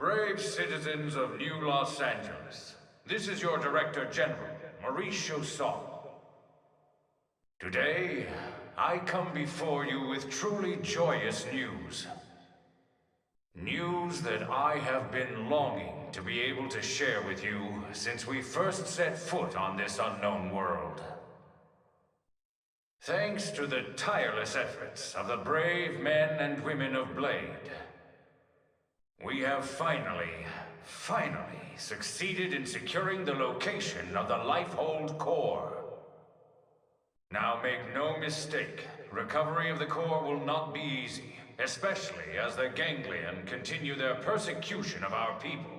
Brave citizens of New Los Angeles, this is your Director General, Maurice Chausson. Today, I come before you with truly joyous news. News that I have been longing to be able to share with you since we first set foot on this unknown world. Thanks to the tireless efforts of the brave men and women of Blade, we have finally succeeded in securing the location of the Lifehold core. Now make no mistake, recovery of the core will not be easy, especially as the Ganglion continue their persecution of our people.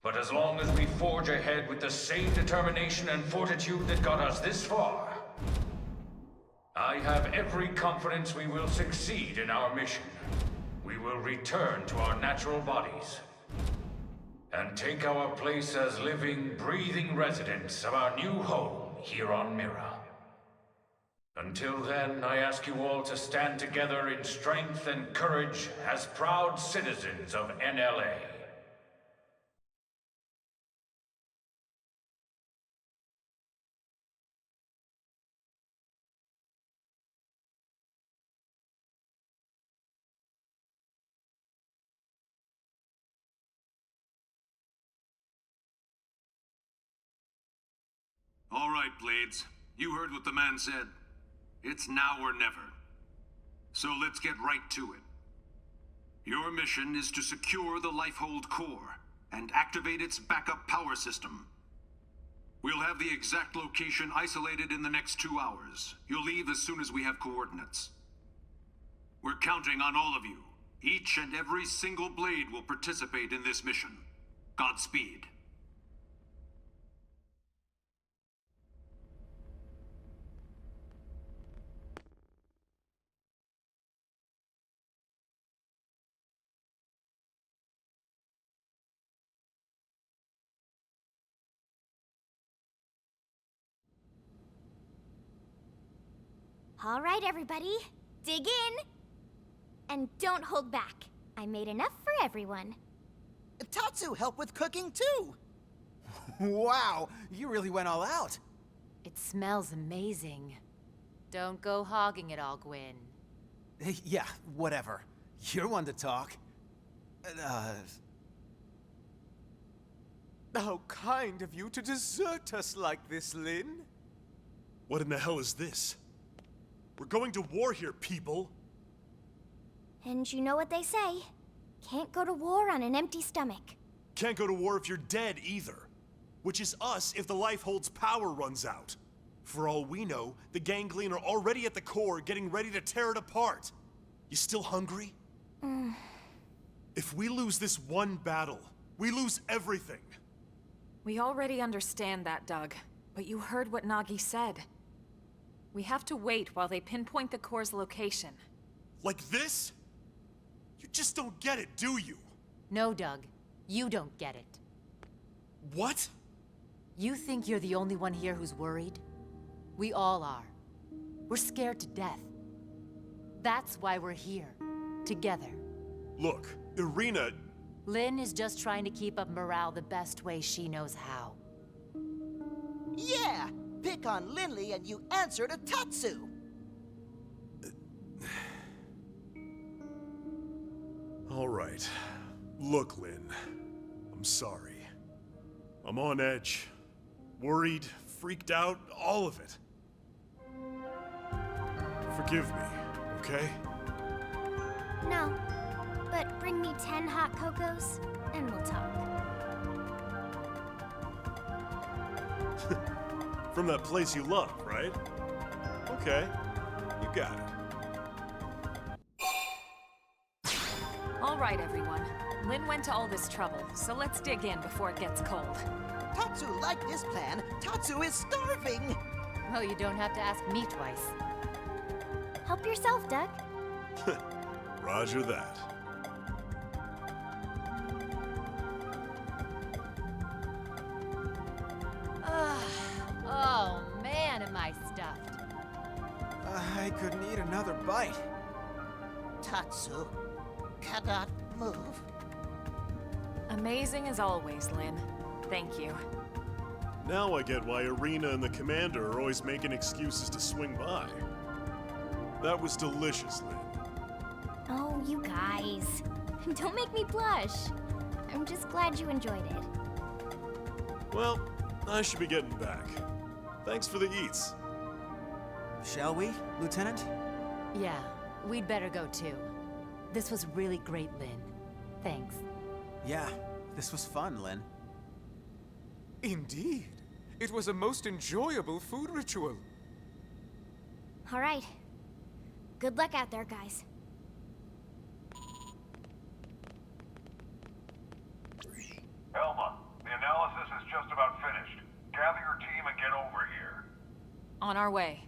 But as long as we forge ahead with the same determination and fortitude that got us this far, I have every confidence we will succeed in our mission. We will return to our natural bodies and take our place as living, breathing residents of our new home here on Mira. Until then, I ask you all to stand together in strength and courage as proud citizens of NLA. All right, Blades. You heard what the man said. It's now or never. So let's get right to it. Your mission is to secure the Lifehold core and activate its backup power system. We'll have the exact location isolated in the next 2 hours. You'll leave as soon as we have coordinates. We're counting on all of you. Each and every single Blade will participate in this mission. Godspeed. All right, everybody, dig in! And don't hold back. I made enough for everyone. Tatsu helped with cooking, too! Wow, you really went all out. It smells amazing. Don't go hogging it all, Gwyn. Yeah, whatever. You're one to talk. How kind of you to desert us like this, Lynn. What in the hell is this? We're going to war here, people! And you know what they say. Can't go to war on an empty stomach. Can't go to war if you're dead, either. Which is us if the Lifehold's power runs out. For all we know, the Ganglion are already at the core, getting ready to tear it apart. You still hungry? If we lose this one battle, we lose everything. We already understand that, Doug. But you heard what Nagi said. We have to wait while they pinpoint the core's location. Like this? You just don't get it, do you? No, Doug. You don't get it. What? You think you're the only one here who's worried? We all are. We're scared to death. That's why we're here. Together. Look, Irina... Lynn is just trying to keep up morale the best way she knows how. Yeah! Pick on Lindley and you answer to Tatsu! All right. Look, Lynn. I'm sorry. I'm on edge. Worried, freaked out, all of it. Forgive me, okay? No, but bring me 10 hot cocos, and we'll talk. From that place you love, right? Okay, you got it. All right, everyone. Lynn went to all this trouble, so let's dig in before it gets cold. Tatsu liked this plan. Tatsu is starving! Well, you don't have to ask me twice. Help yourself, Doug. Roger that. Oh, man, am I stuffed. I could need another bite. Tatsu cannot move. Amazing as always, Lynn. Thank you. Now I get why Arena and the Commander are always making excuses to swing by. That was delicious, Lynn. Oh, you guys. Don't make me blush. I'm just glad you enjoyed it. Well, I should be getting back. Thanks for the eats. Shall we, Lieutenant? Yeah, we'd better go too. This was really great, Lynn. Thanks. Yeah, this was fun, Lynn. Indeed. It was a most enjoyable food ritual. All right. Good luck out there, guys. Elma, the analysis is just about finished. Gather your team and get over here. On our way.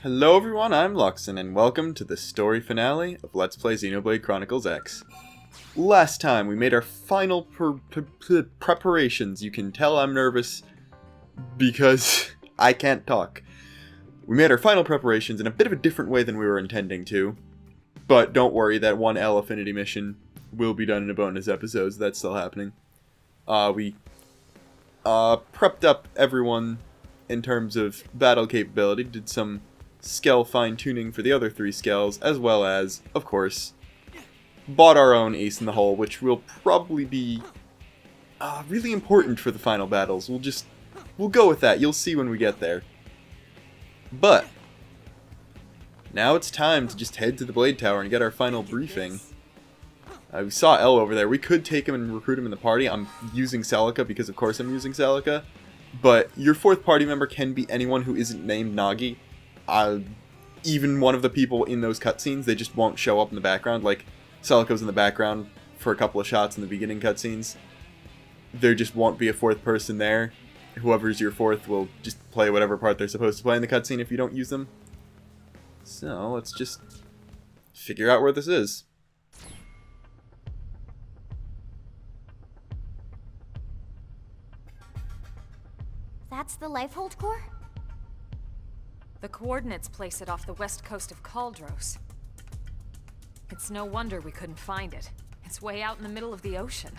Hello everyone, I'm Luxin, and welcome to the story finale of Let's Play Xenoblade Chronicles X. Last time, we made our final preparations. You can tell I'm nervous because I can't talk. We made our final preparations in a bit of a different way than we were intending to. But don't worry, that one L affinity mission will be done in a bonus episode, so that's still happening. We prepped up everyone in terms of battle capability, did some Skell fine-tuning for the other 3 Skells, as well as, of course, bought our own ace in the hole, which will probably be really important for the final battles. We'll go with that. You'll see when we get there. But now it's time to just head to the Blade Tower and get our final briefing. We saw L over there. We could take him and recruit him in the party. I'm using Celica because, of course, I'm using Celica. But your 4th party member can be anyone who isn't named Nagi. Even one of the people in those cutscenes, they just won't show up in the background. Like, Celica's in the background for a couple of shots in the beginning cutscenes. There just won't be a 4th person there. Whoever's your 4th will just play whatever part they're supposed to play in the cutscene if you don't use them. So, let's just figure out where this is. That's the Lifehold core? The coordinates place it off the west coast of Kaldros. It's no wonder we couldn't find it. It's way out in the middle of the ocean.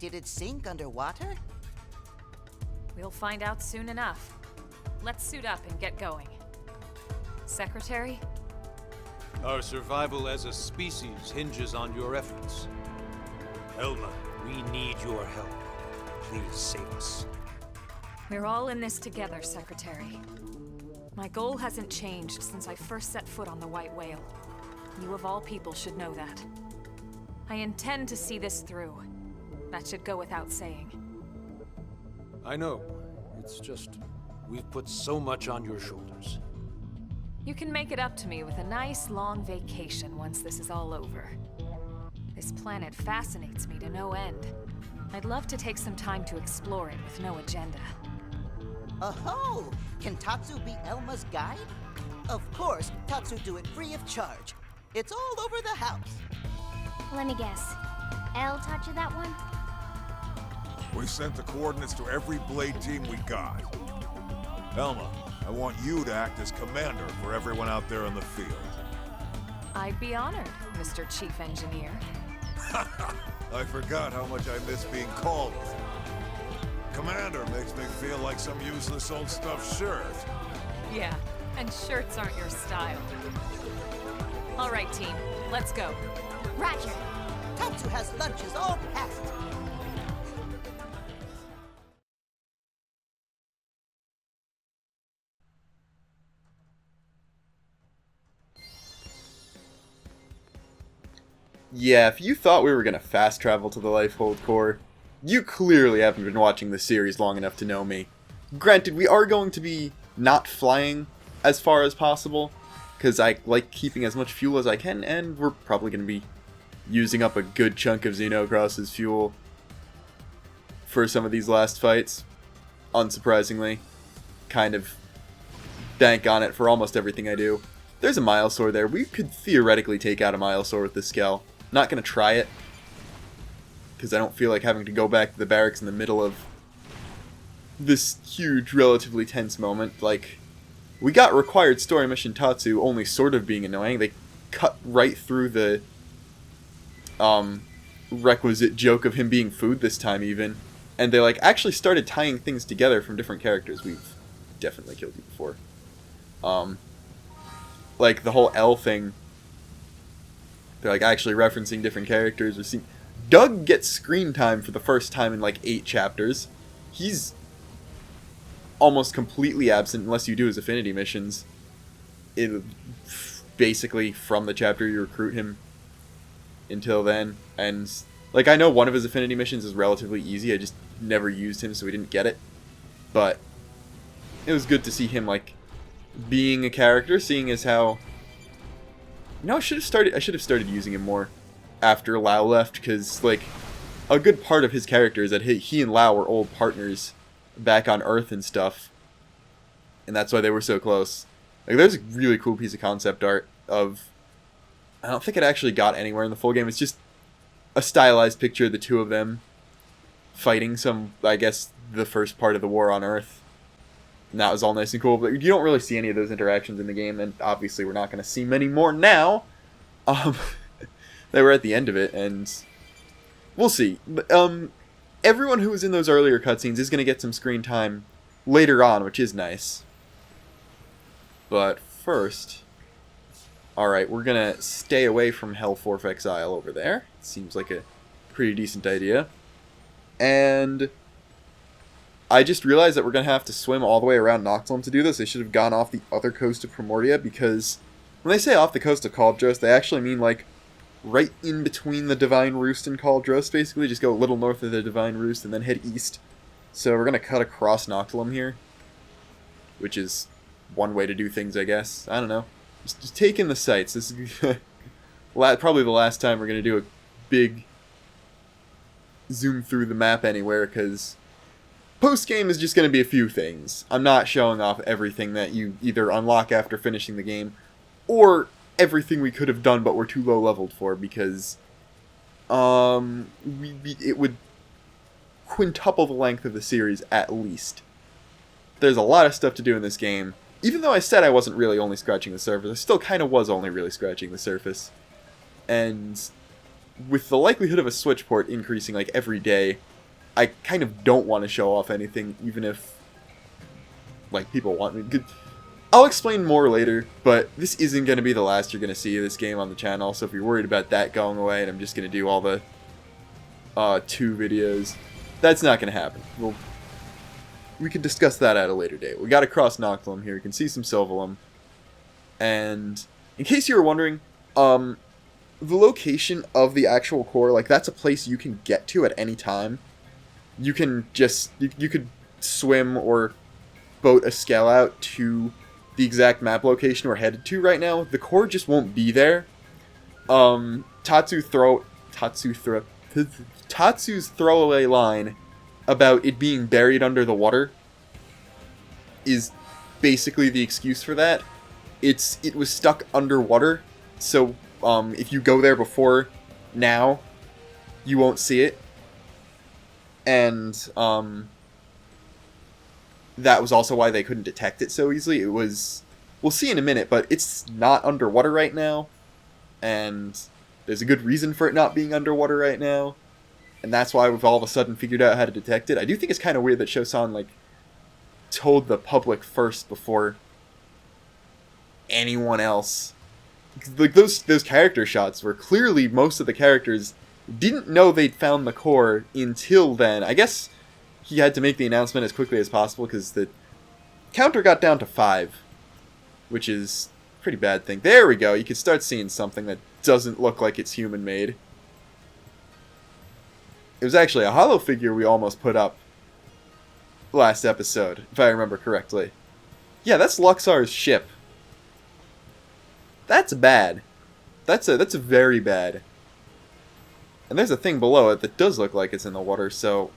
Did it sink underwater? We'll find out soon enough. Let's suit up and get going. Secretary? Our survival as a species hinges on your efforts. Elma, we need your help. Please save us. We're all in this together, Secretary. My goal hasn't changed since I first set foot on the White Whale. You of all people should know that. I intend to see this through. That should go without saying. I know. It's just, we've put so much on your shoulders. You can make it up to me with a nice long vacation once this is all over. This planet fascinates me to no end. I'd love to take some time to explore it with no agenda. Oh, can Tatsu be Elma's guide? Of course, Tatsu do it free of charge. It's all over the house. Let me guess. L taught you that one? We sent the coordinates to every Blade team we got. Elma, I want you to act as commander for everyone out there in the field. I'd be honored, Mr. Chief Engineer. I forgot how much I miss being called. Commander makes me feel like some useless old stuffed shirt. Yeah, and shirts aren't your style. All right, team, let's go. Roger. Tatsu has lunches all packed. Yeah, if you thought we were gonna fast travel to the Lifehold core, you clearly haven't been watching the series long enough to know me. Granted, we are going to be not flying as far as possible, because I like keeping as much fuel as I can, and we're probably going to be using up a good chunk of Xenocross's fuel for some of these last fights. Unsurprisingly, kind of bank on it for almost everything I do. There's a Milesaur there. We could theoretically take out a Milesaur with this Skell. Not going to try it, because I don't feel like having to go back to the barracks in the middle of this huge, relatively tense moment. Like, we got required story mission Tatsu only sort of being annoying. They cut right through the requisite joke of him being food this time even. And they like actually started tying things together from different characters. We've definitely killed you before. Like the whole L thing. They're like actually referencing different characters. We've seen Doug gets screen time for the first time in like 8 chapters. He's almost completely absent unless you do his affinity missions. Basically from the chapter you recruit him until then. And like I know one of his affinity missions is relatively easy. I just never used him, so we didn't get it. But it was good to see him like being a character, seeing as how I should have started using him more after Lau left, because like a good part of his character is that he and Lau were old partners back on Earth and stuff, and that's why they were so close. Like, there's a really cool piece of concept art of... I don't think it actually got anywhere in the full game. It's just a stylized picture of the two of them fighting some, I guess, the first part of the war on Earth. And that was all nice and cool, but you don't really see any of those interactions in the game, and obviously we're not going to see many more now. They were at the end of it, and we'll see. But, everyone who was in those earlier cutscenes is going to get some screen time later on, which is nice. But first... Alright, we're going to stay away from Hellforth Exile over there. Seems like a pretty decent idea. And I just realized that we're going to have to swim all the way around Noxlum to do this. They should have gone off the other coast of Primordia, because when they say off the coast of Cauldros, they actually mean like right in between the Divine Roost and Cauldros, basically. Just go a little north of the Divine Roost and then head east. So we're going to cut across Noxlum here, which is one way to do things, I guess. I don't know. Just take in the sights. This is probably the last time we're going to do a big zoom through the map anywhere, because post-game is just going to be a few things. I'm not showing off everything that you either unlock after finishing the game, or everything we could have done but we're too low-leveled for, because it would quintuple the length of the series at least. There's a lot of stuff to do in this game. Even though I said I wasn't really only scratching the surface, I still kind of was only really scratching the surface. And with the likelihood of a Switch port increasing like every day, I kind of don't want to show off anything, even if like people want me to. I'll explain more later, but this isn't going to be the last you're going to see of this game on the channel, so if you're worried about that going away and I'm just going to do all the 2 videos, that's not going to happen. We can discuss that at a later date. We got to cross Noxlum here. You can see some Sylvalum. And in case you were wondering, the location of the actual core, like, that's a place you can get to at any time. You can just, you could swim or boat a scale out to the exact map location we're headed to right now. The core just won't be there. Tatsu's throwaway line about it being buried under the water is basically the excuse for that. It was stuck underwater, so if you go there before now, you won't see it. And that was also why they couldn't detect it so easily. It was, we'll see in a minute, but it's not underwater right now, and there's a good reason for it not being underwater right now. And that's why we've all of a sudden figured out how to detect it. I do think it's kind of weird that Shosan, like, told the public first before anyone else. Like, those character shots were clearly most of the characters didn't know they'd found the core until then. I guess he had to make the announcement as quickly as possible because the counter got down to 5, which is a pretty bad thing. There we go. You can start seeing something that doesn't look like it's human-made. It was actually a hollow figure we almost put up last episode, if I remember correctly. Yeah, that's Luxar's ship. That's bad. That's a very bad. And there's a thing below it that does look like it's in the water, so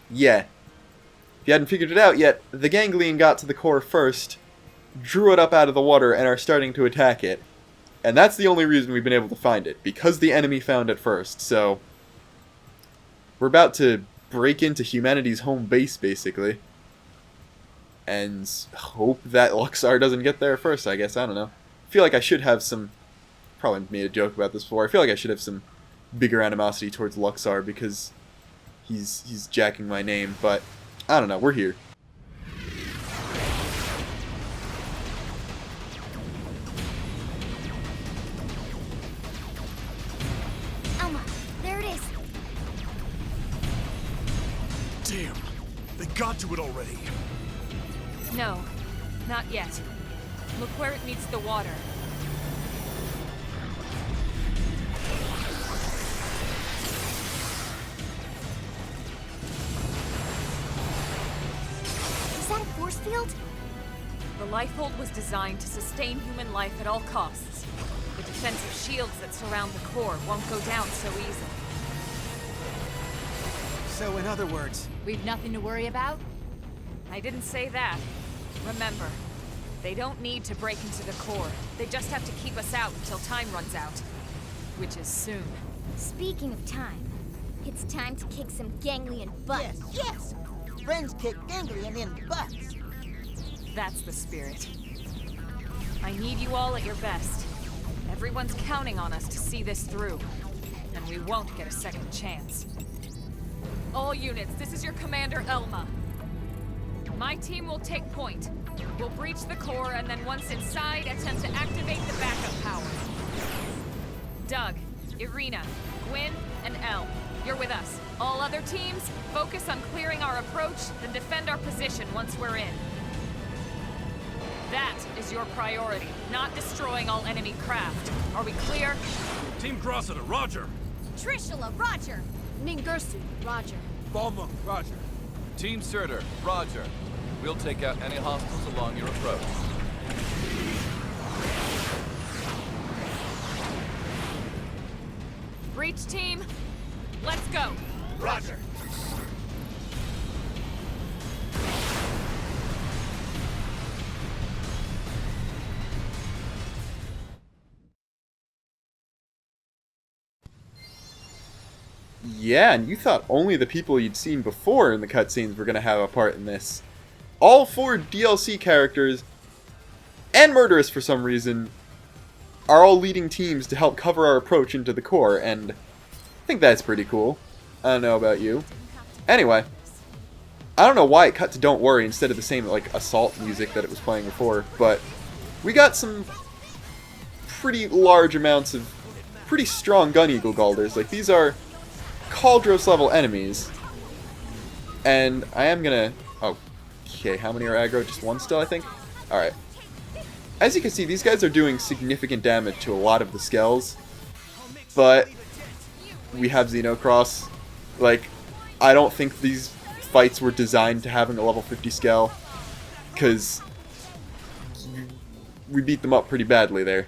yeah. If you hadn't figured it out yet, the Ganglion got to the core first, drew it up out of the water, and are starting to attack it. And that's the only reason we've been able to find it, because the enemy found it first, so we're about to break into humanity's home base, basically. And hope that Luxar doesn't get there first, I guess. I don't know. I feel like I should have some... Probably made a joke about this before. I feel like I should have some bigger animosity towards Luxar because he's jacking my name. But, I don't know. We're here. Elma, there it is. Damn, they got to it already. No, not yet. Look where it meets the water. Is that a force field? The Lifehold was designed to sustain human life at all costs. The defensive shields that surround the core won't go down so easily. So in other words, We've nothing to worry about? I didn't say that. Remember, They don't need to break into the core. They just have to keep us out until time runs out. Which is soon. Speaking of time, it's time to kick some ganglion butt. Yes, yes! Friends kick ganglion in butts. That's the spirit. I need you all at your best. Everyone's counting on us to see this through. And we won't get a second chance. All units, this is your commander, Elma. My team will take point. We'll breach the core, and then once inside, attempt to activate the backup power. Doug, Irina, Gwyn, and Elle, you're with us. All other teams, focus on clearing our approach, then defend our position once we're in. That is your priority, not destroying all enemy craft. Are we clear? Team Grossada, roger! Trishula, roger! Ningursu, roger. Balmung, roger. Team Surtur, roger. We'll take out any hostiles along your approach. Breach team, let's go. Roger! Yeah, and you thought only the people you'd seen before in the cutscenes were going to have a part in this. All 4 DLC characters, and Murderous for some reason, are all leading teams to help cover our approach into the core, and I think that's pretty cool. I don't know about you. Anyway, I don't know why it cut to Don't Worry instead of the same, like, assault music that it was playing before, but we got some pretty large amounts of pretty strong Gun Eagle Galders. Like, these are Cauldros level enemies, and I am gonna... Okay, how many are aggro? Just one still, I think? Alright. As you can see, these guys are doing significant damage to a lot of the skells, but we have Xenocross. Like, I don't think these fights were designed to having a level 50 skell, because we beat them up pretty badly there.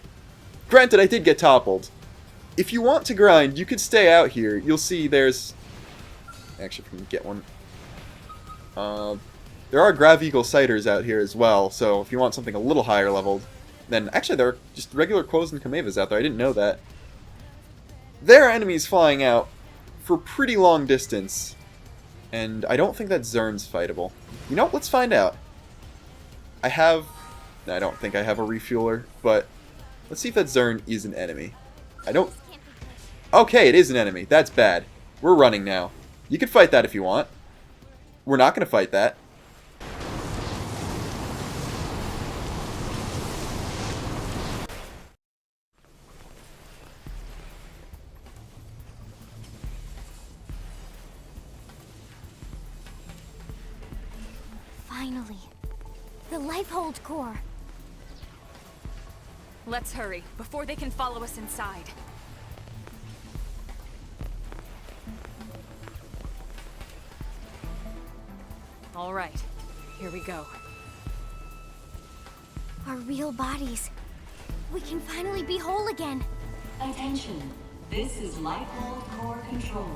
Granted, I did get toppled. If you want to grind, you could stay out here. You'll see there's... Actually, if we can get one. There are Grav Eagle Sighters out here as well, so if you want something a little higher leveled, then... Actually, there are just regular Quos and Kamevas out there. I didn't know that. There are enemies flying out for pretty long distance, and I don't think that Zern's fightable. You know, let's find out. I don't think I have a refueler, but let's see if that Zern is an enemy. I don't... Okay, it is an enemy. That's bad. We're running now. You can fight that if you want. We're not going to fight that. Finally. The Lifehold core. Let's hurry, before they can follow us inside. All right, here we go. Our real bodies. We can finally be whole again. Attention, this is Lifehold core control.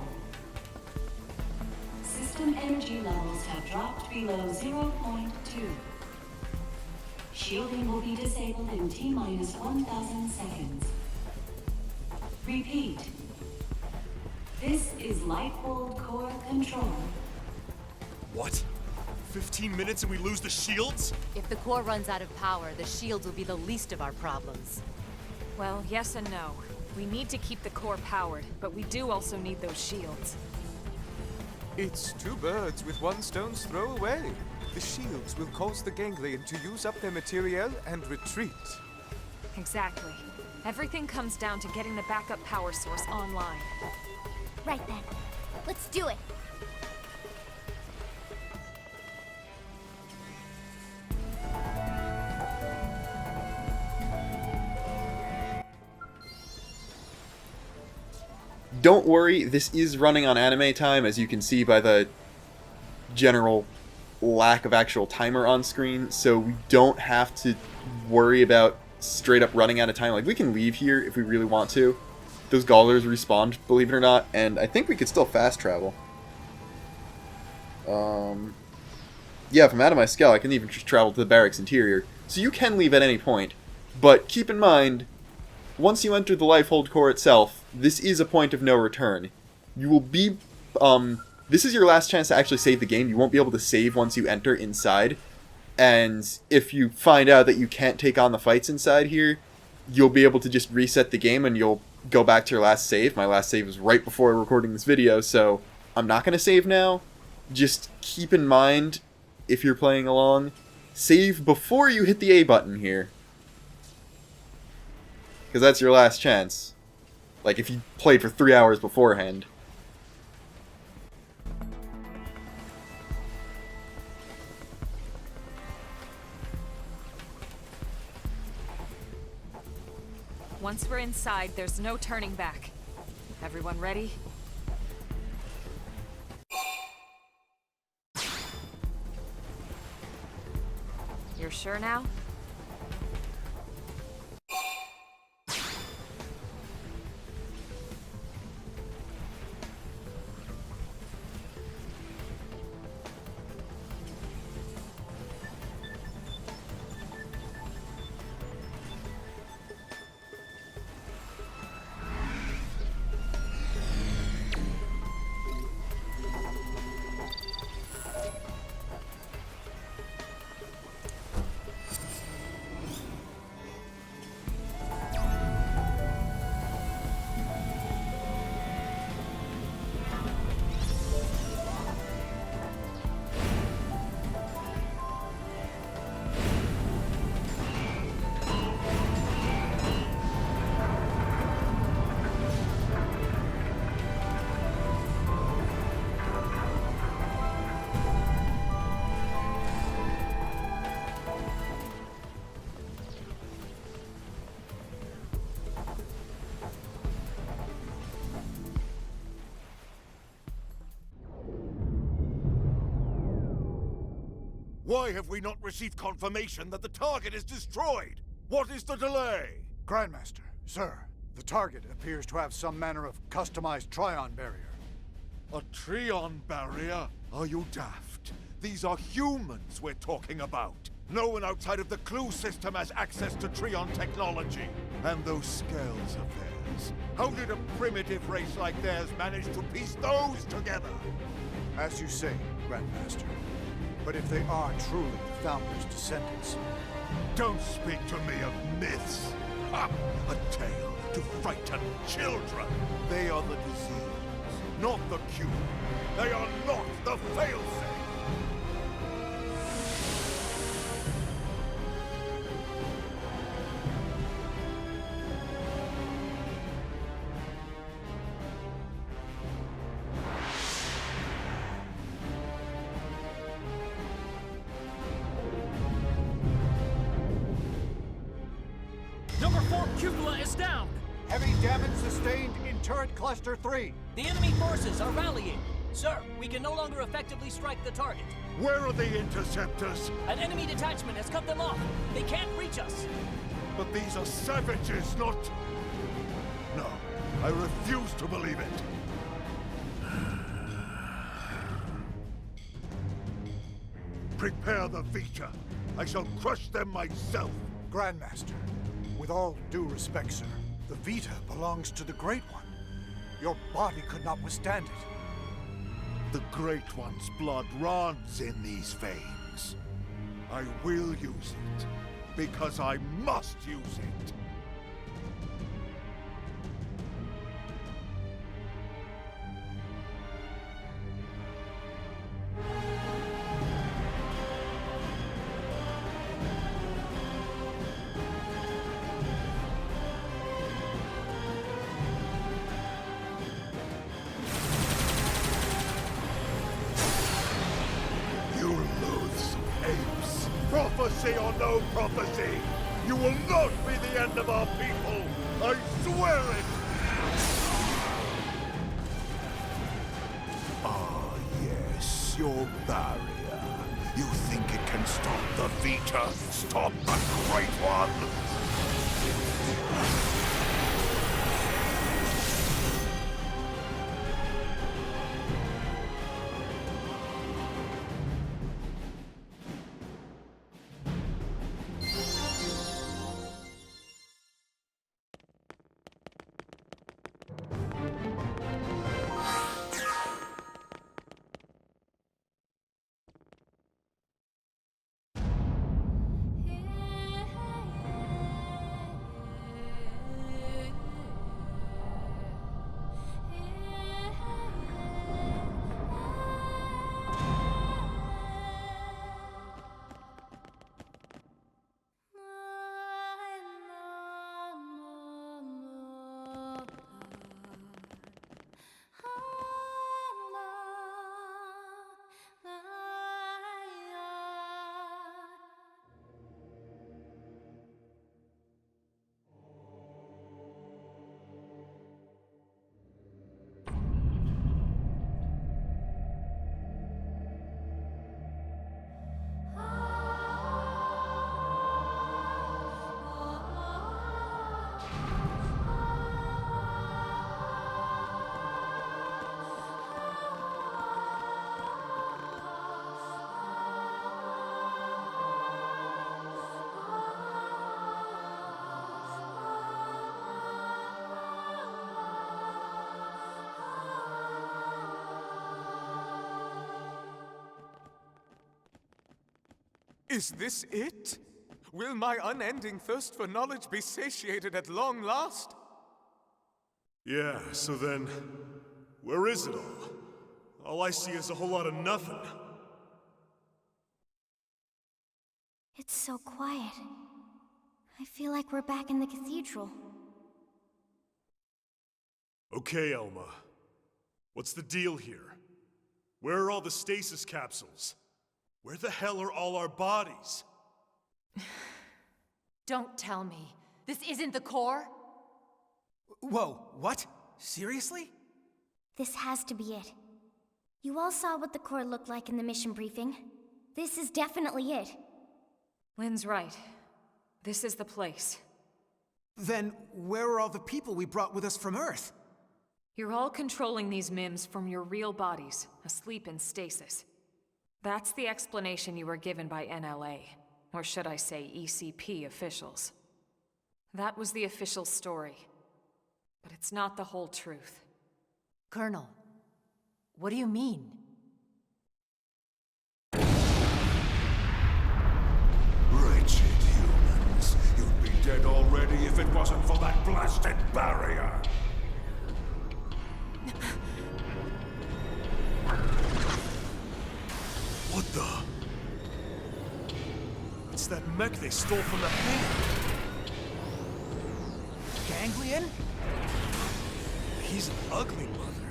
System energy levels have dropped below 0.2. Shielding will be disabled in T-minus 1,000 seconds. Repeat. This is Lifehold core control. What? 15 minutes and we lose the shields? If the core runs out of power, the shields will be the least of our problems. Well, yes and no. We need to keep the core powered, but we do also need those shields. It's 2 birds with 1 stone's throw away. The shields will cause the ganglion to use up their materiel and retreat. Exactly. Everything comes down to getting the backup power source online. Right then. Let's do it. Don't worry, this is running on anime time, as you can see by the general lack of actual timer on screen, so we don't have to worry about straight up running out of time. Like, we can leave here if we really want to. Those Galders respawned, believe it or not, and I think we could still fast travel. Yeah, if I'm out of my skell, I can even just travel to the barracks interior. so you can leave at any point. But keep in mind, once you enter the Lifehold core itself, this is a point of no return. You will be, this is your last chance to actually save the game. You won't be able to save once you enter inside. And if you find out that you can't take on the fights inside here, you'll be able to just reset the game and you'll go back to your last save. My last save was right before recording this video, so I'm not going to save now. Just keep in mind, if you're playing along, save before you hit the A button here. Because that's your last chance. Like, if you played for 3 hours beforehand. Once we're inside, there's no turning back. Everyone ready? You're sure now? Why have we not received confirmation that the target is destroyed? What is the delay? Grandmaster, sir, the target appears to have some manner of customized Trion barrier. A Trion barrier? Are you daft? These are humans we're talking about. No one outside of the Clue system has access to Trion technology. And those scales of theirs. How did a primitive race like theirs manage to piece those together? As you say, Grandmaster. But if they are truly the Founder's descendants... Don't speak to me of myths! Ha! A tale to frighten children! They are the disease, not the cure. They are not the failsafe! Number 4 cupola is down! Heavy damage sustained in turret cluster 3. The enemy forces are rallying. Sir, we can no longer effectively strike the target. Where are the interceptors? An enemy detachment has cut them off. They can't reach us. But these are savages, not... No, I refuse to believe it. Prepare the Vita. I shall crush them myself. Grandmaster, with all due respect, sir, the Vita belongs to the Great One. Your body could not withstand it. The Great One's blood runs in these veins. I will use it, because I must use it. Prophecy or no prophecy, you will not be the end of our people. I swear it! Ah, yes, your barrier. You think it can stop the Vita? Stop the Great One? Is this it? Will my unending thirst for knowledge be satiated at long last? Yeah, so then, where is it all? All I see is a whole lot of nothing. It's so quiet. I feel like we're back in the cathedral. Okay, Elma. What's the deal here? Where are all the stasis capsules? Where the hell are all our bodies? Don't tell me. This isn't the core? Whoa, what? Seriously? This has to be it. You all saw what the core looked like in the mission briefing. This is definitely it. Lynn's right. This is the place. Then where are all the people we brought with us from Earth? You're all controlling these MIMs from your real bodies, asleep in stasis. That's the explanation you were given by NLA, or should I say ECP officials. That was the official story. But it's not the whole truth. Colonel, what do you mean? Wretched humans. You'd be dead already if it wasn't for that blasted barrier. What the? It's that mech they stole from the hand. Ganglion? He's an ugly mother.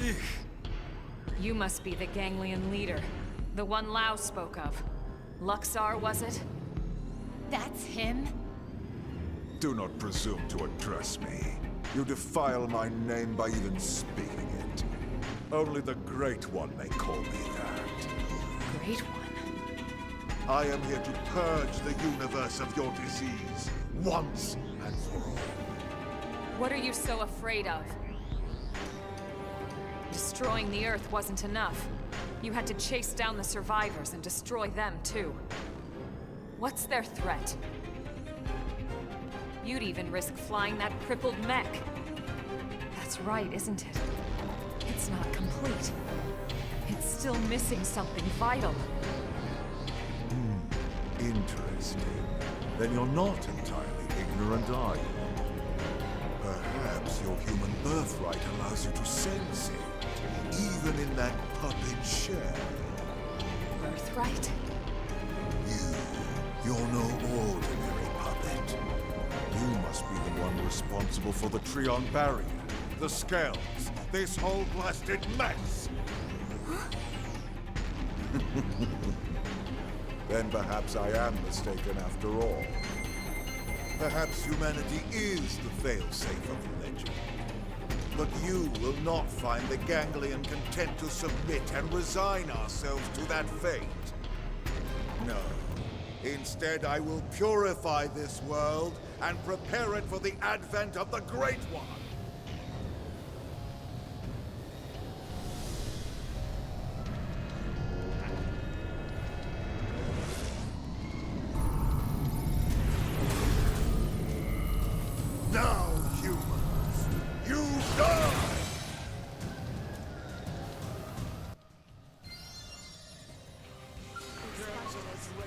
Eek. You must be the Ganglion leader. The one Lao spoke of. Luxar, was it? That's him? Do not presume to address me. You defile my name by even speaking it. Only the Great One may call me that. Great One? I am here to purge the universe of your disease, once and for all. What are you so afraid of? Destroying the Earth wasn't enough. You had to chase down the survivors and destroy them too. What's their threat? You'd even risk flying that crippled mech. That's right, isn't it? It's not complete. It's still missing something vital. Interesting. Then you're not entirely ignorant, are you? Perhaps your human birthright allows you to sense it, even in that puppet shell. Birthright? You're no ordinary puppet. You must be the one responsible for the Trion barrier, the scales, this whole blasted mess. Then perhaps I am mistaken after all. Perhaps humanity is the failsafe of religion. But you will not find the Ganglion content to submit and resign ourselves to that fate. No. Instead, I will purify this world and prepare it for the advent of the Great One. Now, humans, you die!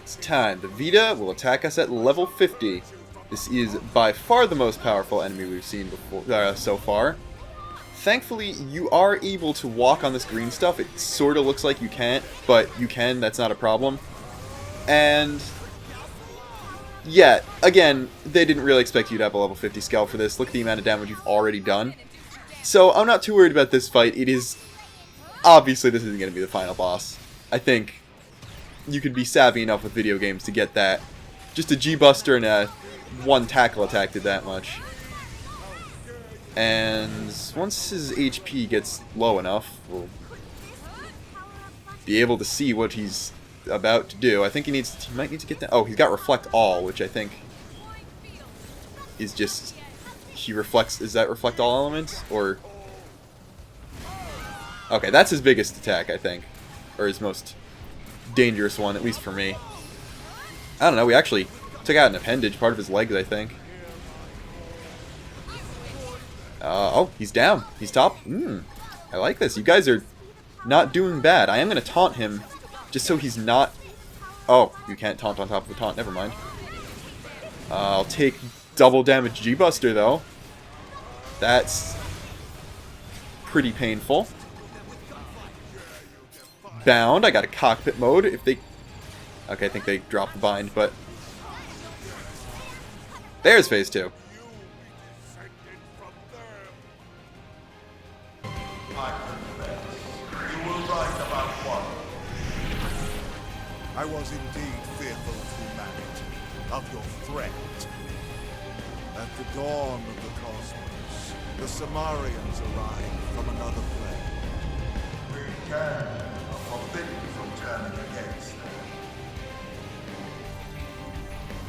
It's time. The Vita will attack us at level 50. This is by far the most powerful enemy we've seen before so far. Thankfully, you are able to walk on this green stuff. It sort of looks like you can't, but you can. That's not a problem. And yeah, again, they didn't really expect you to have a level 50 scout for this. Look at the amount of damage you've already done. So I'm not too worried about this fight. It is... Obviously, this isn't going to be the final boss. I think you could be savvy enough with video games to get that. Just a G-Buster and a one tackle attack did that much. And once his HP gets low enough, we'll be able to see what he's about to do. I think he might need to get that. Oh, he's got Reflect All, which I think is just he reflects. Is that Reflect All elements or? Okay, that's his biggest attack, I think, or his most dangerous one, at least for me. I don't know. We actually took out an appendage, part of his legs, I think. Oh, he's down. He's top. I like this. You guys are not doing bad. I am going to taunt him just so he's not Oh, you can't taunt on top of a taunt. Never mind. I'll take double damage G-Buster, though. That's pretty painful. Bound. I got a cockpit mode. If they... Okay, I think they dropped the bind, but... There's phase 2. I was indeed fearful of humanity, of your threat. At the dawn of the cosmos, the Samarians arrived from another plane. We can are forbidden from turning against them.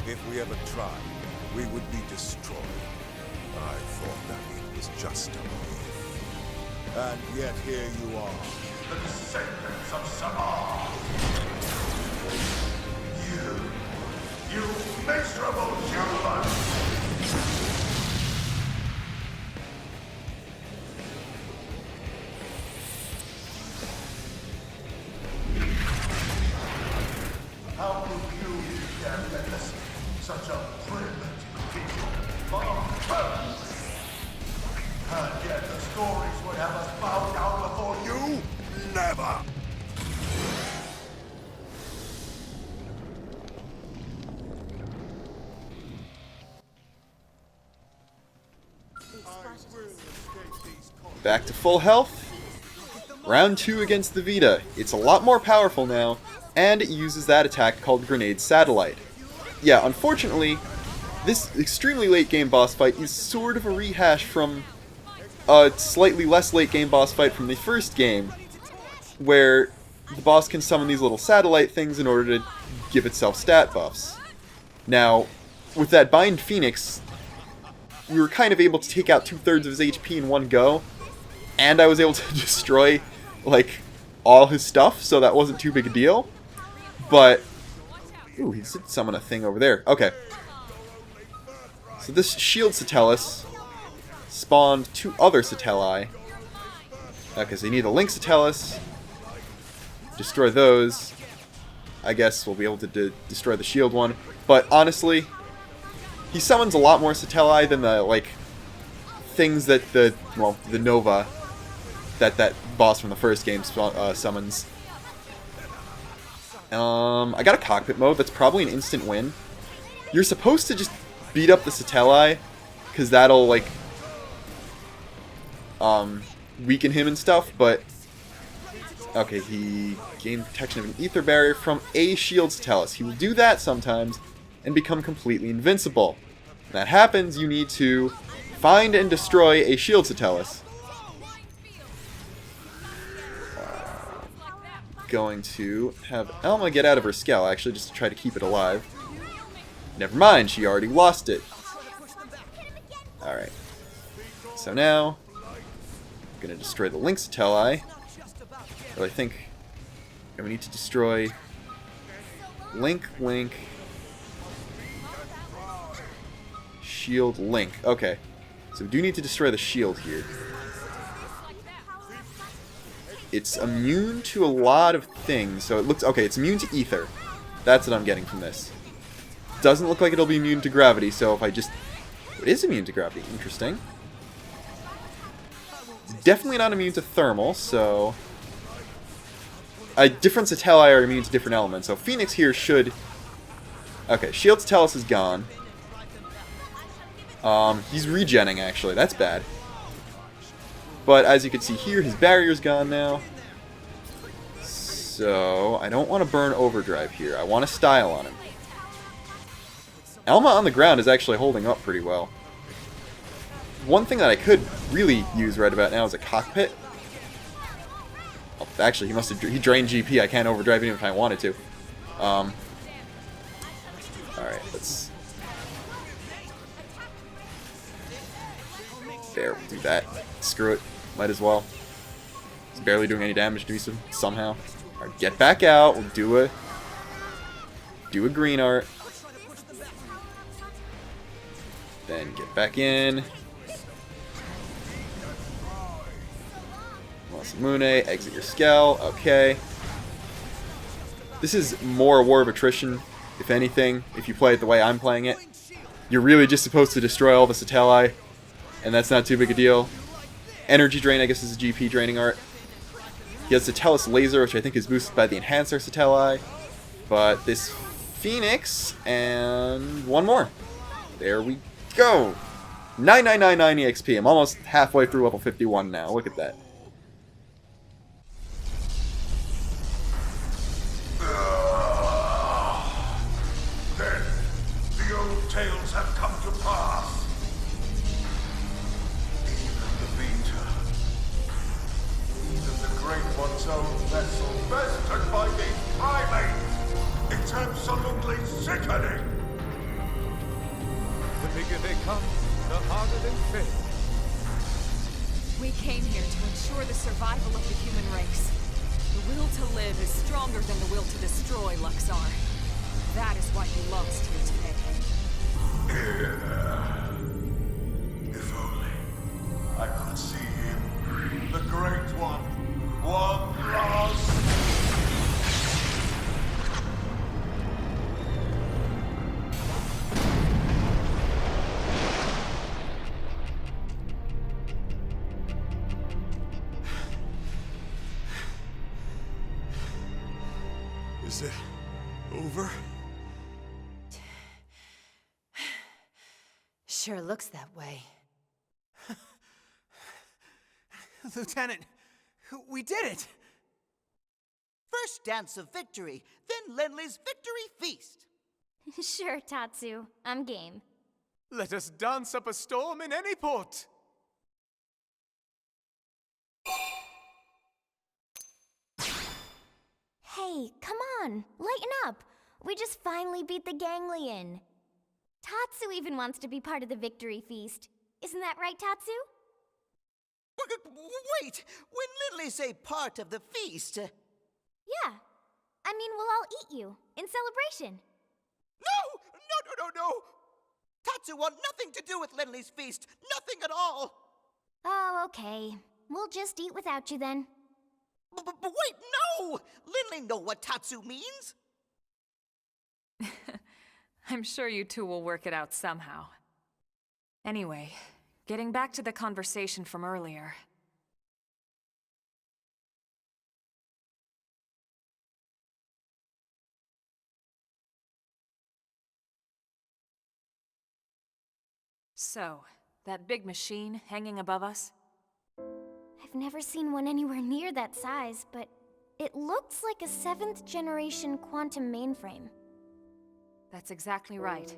If we ever tried, we would be destroyed. I thought that it was just a myth. And yet here you are, the descendants of Samar. You miserable human! How could you dare witness such a primitive people? And yet the stories would have us bow down before you? Never! Back to full health. Round 2 against the Vita. It's a lot more powerful now, and it uses that attack called Grenade Satellite. Yeah, unfortunately, this extremely late game boss fight is sort of a rehash from a slightly less late game boss fight from the first game, where the boss can summon these little satellite things in order to give itself stat buffs. Now, with that Bind Phoenix, we were kind of able to take out 2/3 of his HP in one go, and I was able to destroy, like, all his stuff, so that wasn't too big a deal. But, ooh, he did summon a thing over there. Okay. So this Shield Satellus spawned 2 other Satelli. Okay, so you need a Link Satellus. Destroy those. I guess we'll be able to destroy the Shield one. But, honestly, he summons a lot more Satelli than the, like, things that the Nova that boss from the first game summons. I got a cockpit mode. That's probably an instant win. You're supposed to just beat up the Satelli, because that'll, like, weaken him and stuff, but... Okay, he gained protection of an ether barrier from a Shield Satellus. He will do that sometimes and become completely invincible. When that happens, you need to find and destroy a Shield Satellus. Going to have Elma get out of her skull, actually, just to try to keep it alive. Never mind, she already lost it. Alright. So now, I'm going to destroy the Link Satelli. But I think we need to destroy Link, Shield, Link. Okay. So we do need to destroy the shield here. It's immune to a lot of things, so it looks... Okay, it's immune to ether. That's what I'm getting from this. Doesn't look like it'll be immune to gravity, so if I just... It is immune to gravity. Interesting. It's definitely not immune to thermal, so... different Satelli are immune to different elements, so Phoenix here should... Okay, Shield Satellus is gone. He's regenning, actually. That's bad. But as you can see here, his barrier's gone now. So, I don't want to burn Overdrive here. I want to style on him. Elma on the ground is actually holding up pretty well. One thing that I could really use right about now is a cockpit. Oh, actually, he drained GP. I can't overdrive even if I wanted to. Alright, let's... There, we'll do that. Screw it. Might as well. He's barely doing any damage to me somehow. Alright, get back out. We'll do a green art. Then get back in. Masamune, exit your skull. Okay. This is more a war of attrition, if anything, if you play it the way I'm playing it. You're really just supposed to destroy all the Satelli, and that's not too big a deal. Energy Drain, I guess, is a GP draining art. He has Satellis Laser, which I think is boosted by the Enhancer Satelli. But this Phoenix, and one more. There we go. 9999 EXP. I'm almost halfway through level 51 now. Look at that. Then the old tales have come to pass. Even the Vita, even the Great One's own vessel, bested by these primates. It's absolutely sickening. The bigger they come, the harder they fail. We came here to ensure the survival of the human race. The will to live is stronger than the will to destroy, Luxar. That is why you lost here today. If only I could see him, the Great One, one last. Is it over? Sure looks that way. Lieutenant, we did it! First dance of victory, then Lenley's victory feast. Sure, Tatsu. I'm game. Let us dance up a storm in any port. Hey, come on, lighten up. We just finally beat the Ganglion. Tatsu even wants to be part of the victory feast. Isn't that right, Tatsu? Wait! When Lindley say part of the feast... Yeah. I mean, we'll all eat you, in celebration. No! Tatsu want nothing to do with Lindley's feast. Nothing at all. Oh, okay. We'll just eat without you then. But wait, no! Lindley know what Tatsu means. I'm sure you two will work it out somehow. Anyway, getting back to the conversation from earlier. So, that big machine hanging above us? I've never seen one anywhere near that size, but it looks like a 7th generation quantum mainframe. That's exactly right.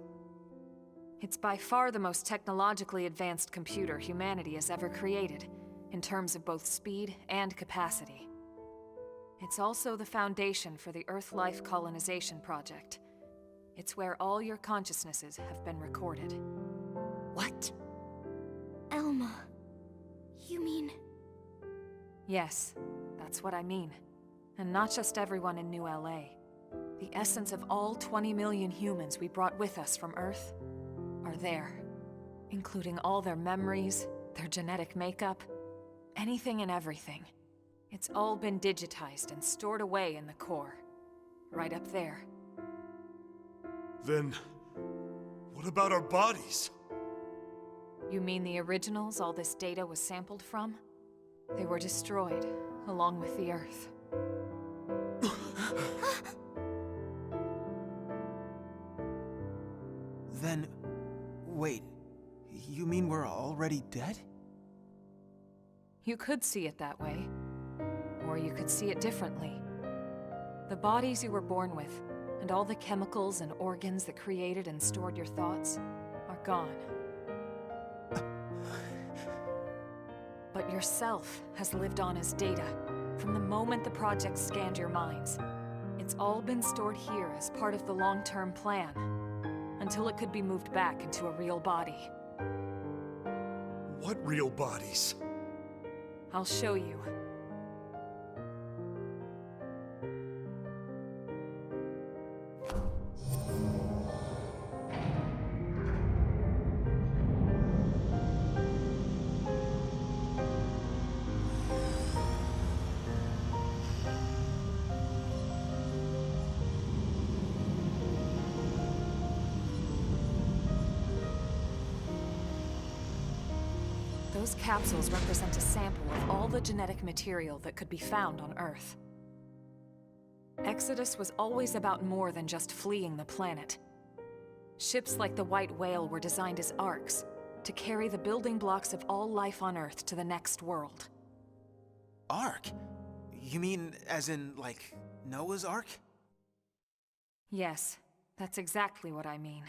It's by far the most technologically advanced computer humanity has ever created, in terms of both speed and capacity. It's also the foundation for the Earth Life Colonization Project. It's where all your consciousnesses have been recorded. What? Elma, you mean... Yes, that's what I mean. And not just everyone in New LA. The essence of all 20 million humans we brought with us from Earth are there. Including all their memories, their genetic makeup, anything and everything. It's all been digitized and stored away in the core. Right up there. Then, what about our bodies? You mean the originals all this data was sampled from? They were destroyed, along with the Earth. Then, wait, you mean we're already dead? You could see it that way. Or you could see it differently. The bodies you were born with, and all the chemicals and organs that created and stored your thoughts, are gone. But yourself has lived on as data, from the moment the project scanned your minds. It's all been stored here as part of the long-term plan, until it could be moved back into a real body. What real bodies? I'll show you. Those capsules represent a sample of all the genetic material that could be found on Earth. Exodus was always about more than just fleeing the planet. Ships like the White Whale were designed as arks, to carry the building blocks of all life on Earth to the next world. Ark? You mean as in, like, Noah's Ark? Yes, that's exactly what I mean.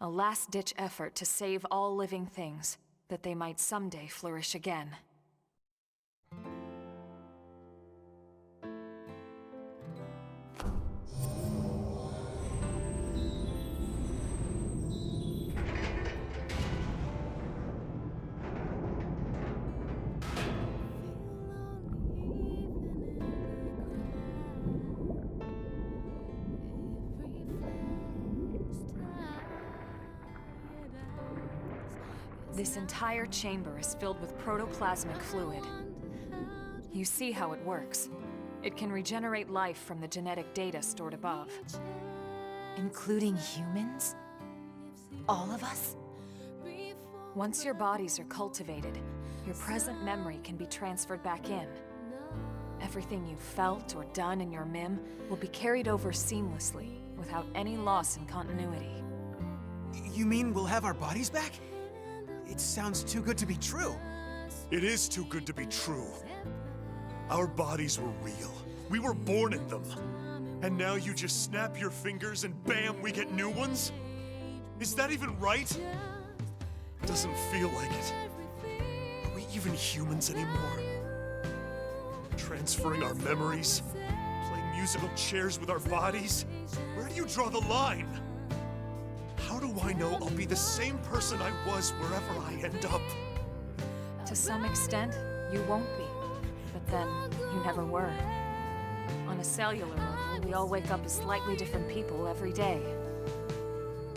A last-ditch effort to save all living things, that they might someday flourish again. This entire chamber is filled with protoplasmic fluid. You see how it works. It can regenerate life from the genetic data stored above. Including humans? All of us? Once your bodies are cultivated, your present memory can be transferred back in. Everything you've felt or done in your MIM will be carried over seamlessly, without any loss in continuity. You mean we'll have our bodies back? It sounds too good to be true. It is too good to be true. Our bodies were real. We were born in them. And now you just snap your fingers and bam, we get new ones? Is that even right? Doesn't feel like it. Are we even humans anymore? Transferring our memories? Playing musical chairs with our bodies? Where do you draw the line? How do I know I'll be the same person I was wherever I end up? To some extent, you won't be. But then, you never were. On a cellular level, we all wake up as slightly different people every day.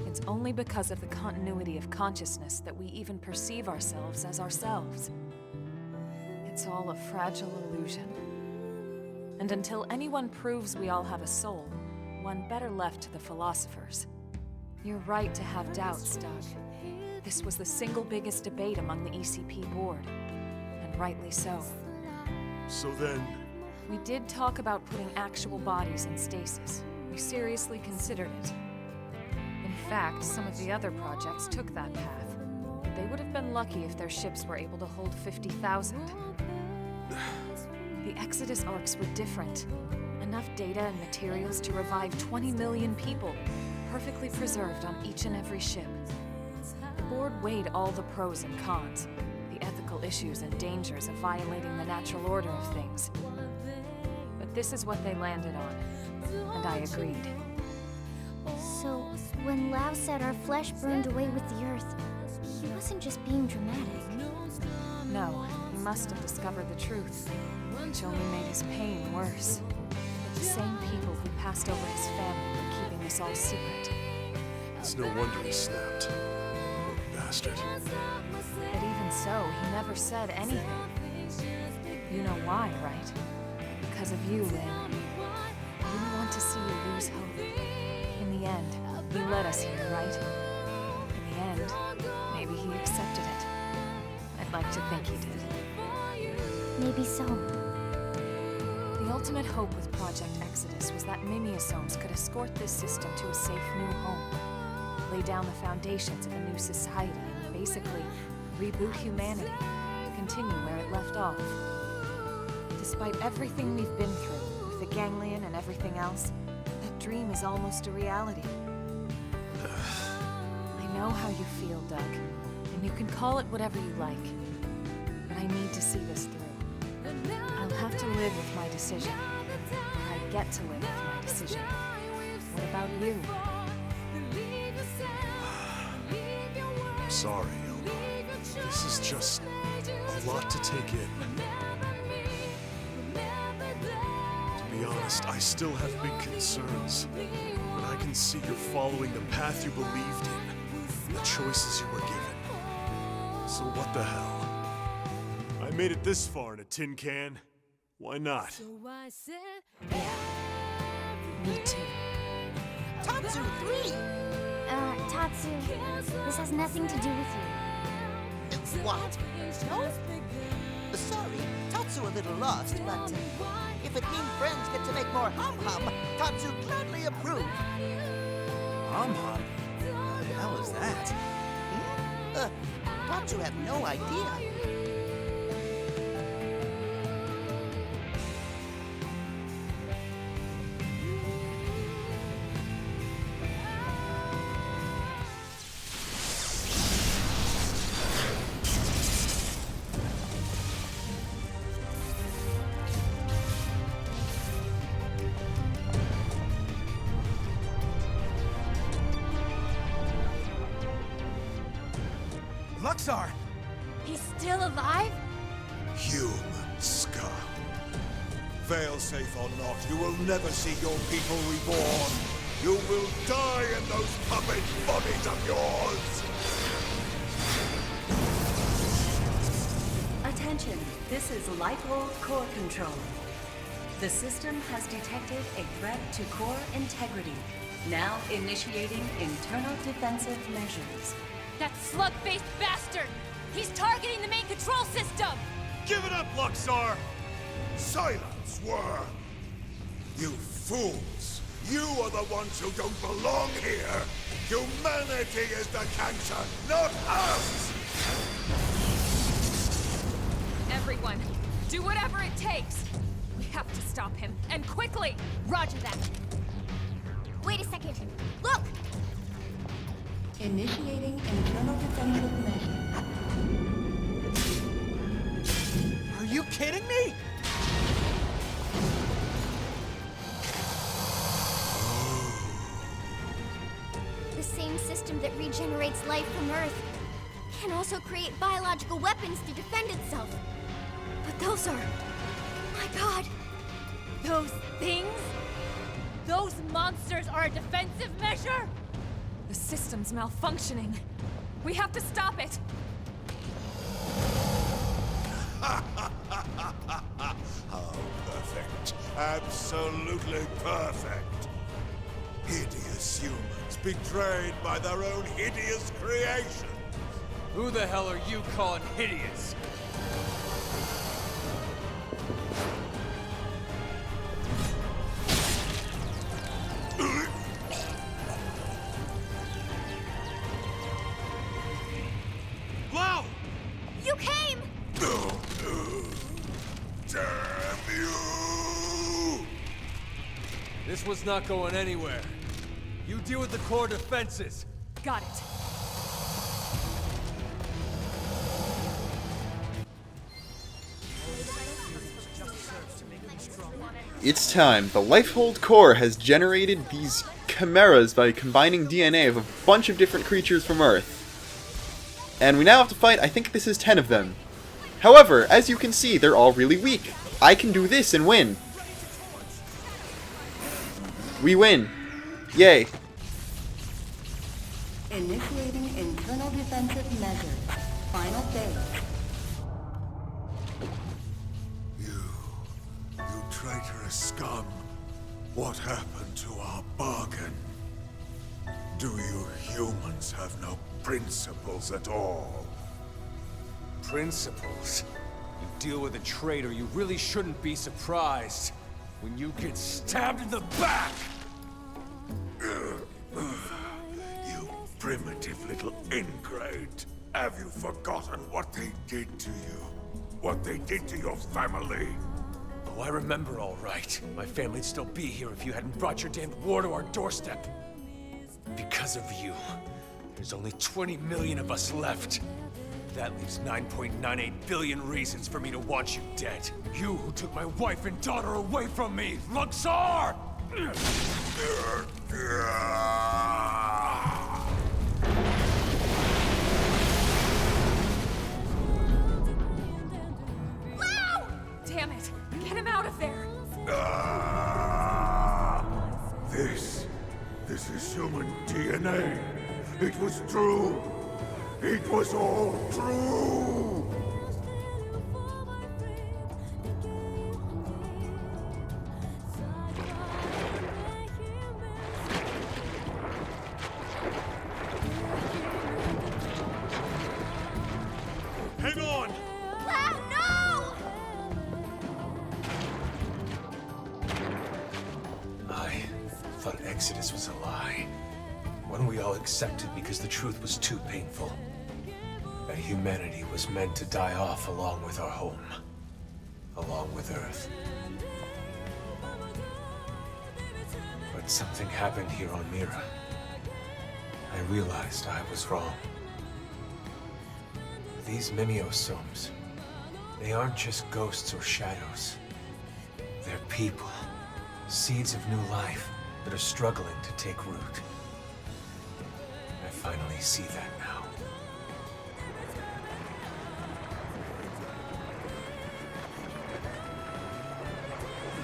It's only because of the continuity of consciousness that we even perceive ourselves as ourselves. It's all a fragile illusion. And until anyone proves we all have a soul, one better left to the philosophers. You're right to have doubts, Doug. This was the single biggest debate among the ECP board, and rightly so. So then... We did talk about putting actual bodies in stasis. We seriously considered it. In fact, some of the other projects took that path. They would have been lucky if their ships were able to hold 50,000. The Exodus arcs were different. Enough data and materials to revive 20 million people, perfectly preserved on each and every ship. The board weighed all the pros and cons, the ethical issues and dangers of violating the natural order of things. But this is what they landed on, and I agreed. So, when Lao said our flesh burned away with the earth, he wasn't just being dramatic. No, he must have discovered the truth, which only made his pain worse. The same people who passed over his family were keeping this all secret. It's no wonder he snapped. Poor bastard. But even so, he never said anything. You know why, right? Because of you, Lynn. He didn't want to see you lose hope. In the end, he led us here, right? In the end, maybe he accepted it. I'd like to think he did. Maybe so. The ultimate hope with Project Exodus was that Mimiosomes could escort this system to a safe new home, lay down the foundations of a new society, and basically reboot humanity, continue where it left off. Despite everything we've been through, with the ganglion and everything else, that dream is almost a reality. I know how you feel, Doug, and you can call it whatever you like, but I need to see this through. I'll have to live with my decision. I get to live with my decision. What about you? I'm sorry, Elma. This is just a lot to take in. To be honest, I still have big concerns. But I can see you're following the path you believed in, the choices you were given. So what the hell? I made it this far in a tin can. Why not? Yeah. Me too. Tatsu 3! Tatsu, this has nothing to do with you. What? No? Sorry, Tatsu a little lost, but if it means friends get to make more hum-hum, Tatsu gladly approve. Hum-hum? What the hell is that? Tatsu have no idea. Luxar! He's still alive? Human scum. Failsafe or not, you will never see your people reborn. You will die in those puppet bodies of yours! Attention, this is Lifehold core control. The system has detected a threat to core integrity. Now initiating internal defensive measures. That slug-faced bastard! He's targeting the main control system! Give it up, Luxar! Silence, worm! You fools! You are the ones who don't belong here! Humanity is the cancer, not us! Everyone, do whatever it takes! We have to stop him, and quickly! Roger that. Wait a second. Look! Initiating internal defensive measures. Are you kidding me? The same system that regenerates life from Earth can also create biological weapons to defend itself. But those are... my god! Those things? Those monsters are a defensive measure? The system's malfunctioning. We have to stop it! How perfect. Absolutely perfect. Hideous humans betrayed by their own hideous creation. Who the hell are you calling hideous? Wow! You came! Damn you! This was not going anywhere. You deal with the core defenses. Got it. It's time. The Lifehold core has generated these chimeras by combining DNA of a bunch of different creatures from Earth. And we now have to fight, I think this is 10 of them. However, as you can see, they're all really weak. I can do this and win. We win. Yay. Initiating internal defensive measures. Final phase. You traitorous scum. What happened to our bargain? Do you humans have no principles at all? Principles? You deal with a traitor, you really shouldn't be surprised when you get stabbed in the back! You primitive little ingrate. Have you forgotten what they did to you? What they did to your family? Oh, I remember all right. My family'd still be here if you hadn't brought your damned war to our doorstep. Because of you, there's only 20 million of us left. That leaves 9.98 billion reasons for me to want you dead. You who took my wife and daughter away from me, Luxar! Wow! Damn it! Get him out of there! This is human DNA. It was true. It was all true. thought Exodus was a lie. One we all accepted because the truth was too painful. That humanity was meant to die off along with our home. Along with Earth. But something happened here on Mira. I realized I was wrong. These mimeosomes, they aren't just ghosts or shadows. They're people. Seeds of new life that are struggling to take root. I finally see that now.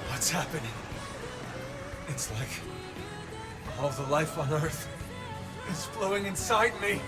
What's happening? It's like all the life on Earth is flowing inside me.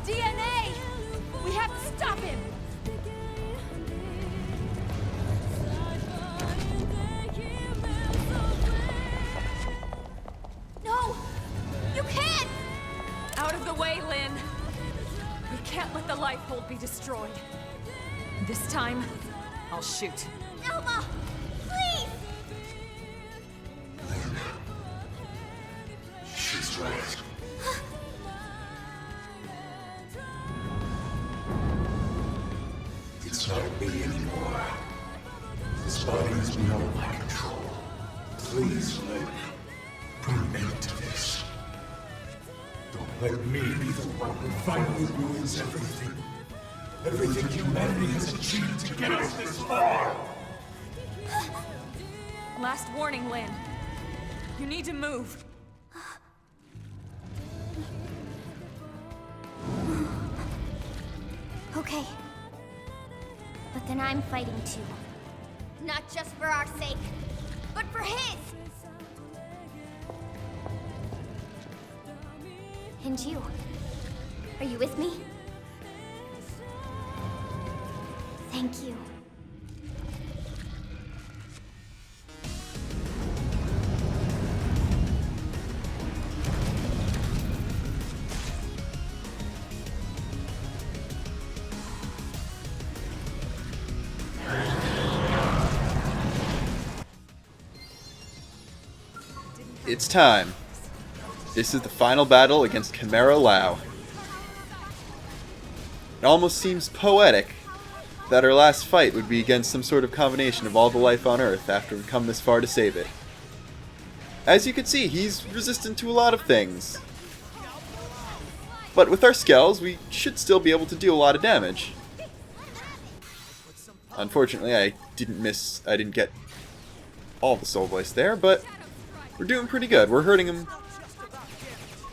DNA! We have to stop him! No! You can't! Out of the way, Lynn! We can't let the Lifehold be destroyed. This time, I'll shoot. Elma! Please! She's right. It's not me anymore. This body is beyond my control. Please, Lynn, put an end to this. Don't let me be the one who finally ruins everything. Everything humanity has achieved to get us this far. Last warning, Lynn. You need to move. Okay. But then I'm fighting too. Not just for our sake, but for his! And you. Are you with me? Thank you. It's time. This is the final battle against Chimera Lao. It almost seems poetic that our last fight would be against some sort of combination of all the life on Earth after we've come this far to save it. As you can see, he's resistant to a lot of things. But with our skills, we should still be able to deal a lot of damage. Unfortunately, I didn't get all the soul voice there, but we're doing pretty good. We're hurting him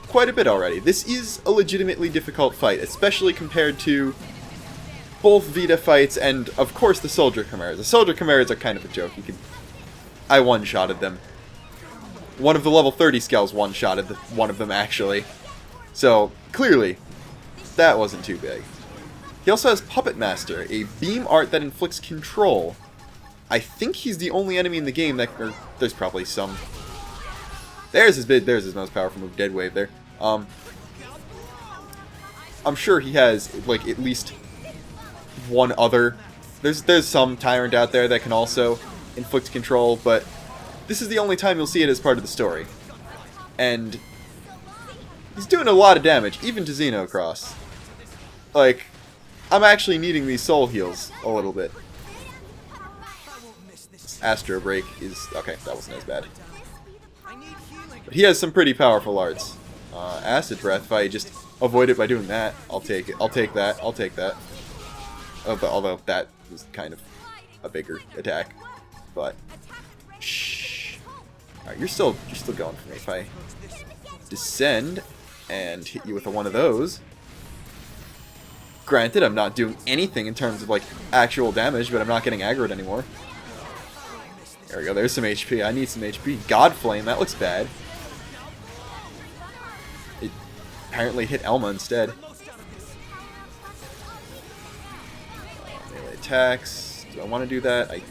quite a bit already. This is a legitimately difficult fight, especially compared to both Vita fights and, of course, the Soldier Chimeras. The Soldier Chimeras are kind of a joke. I one-shotted them. One of the level 30 skells one-shotted one of them, actually. So, clearly, that wasn't too big. He also has Puppet Master, a beam art that inflicts control. I think he's the only enemy in the game that... Or, there's probably some... There's his most powerful move, Dead Wave there. I'm sure he has, like, at least one other. There's some Tyrant out there that can also inflict control, but this is the only time you'll see it as part of the story. And he's doing a lot of damage, even to Xenocross. Like, I'm actually needing these soul heals a little bit. Astro Break is... Okay, that wasn't as bad. But he has some pretty powerful arts. Acid Breath, if I just avoid it by doing that, I'll take it. I'll take that. I'll take that. Although that was kind of a bigger attack. But shh. Alright, you're still going for me. If I descend and hit you with one of those, Granted, I'm not doing anything in terms of, like, actual damage, but I'm not getting aggroed anymore. There we go, there's some HP. I need some HP. God Flame, that looks bad. It apparently hit Elma instead. Melee attacks. Do I want to do that? I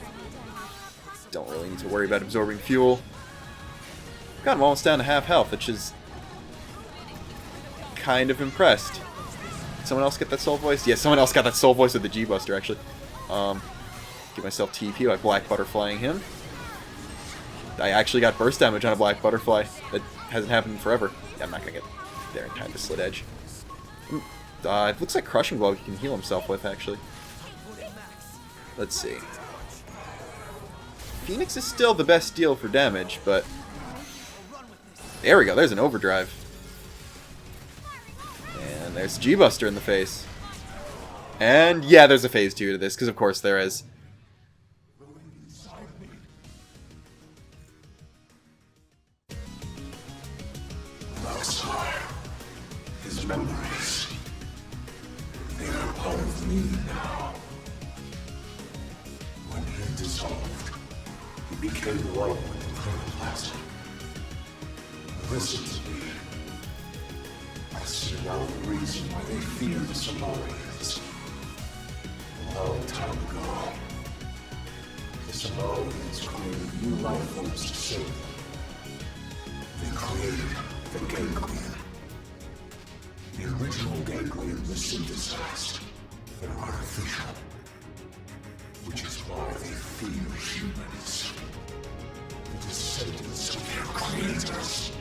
don't really need to worry about absorbing fuel. God, I'm almost down to half health, which is kind of impressed. Someone else get that soul voice? Yeah, someone else got that soul voice with the G-Buster, actually. Give myself TP by Black Butterflying him. I actually got burst damage on a Black Butterfly. That hasn't happened in forever. Yeah, I'm not going to get there in time to Slit Edge. It looks like Crushing Blow he can heal himself with, actually. Let's see. Phoenix is still the best deal for damage, but... There we go, there's an Overdrive. And there's G-Buster in the face. And yeah, there's a phase 2 to this, because of course there is. Luxin, his memories, they are part of me now. When he dissolved, he became one with the protoplasm. Listen to me. I see now the reason why they fear the Somalians. A long time ago, the Somalians created new life forms to save them. They created the ganglion. The original ganglion was synthesized, but artificial. Which is why they fear humans. The descendants of their creators.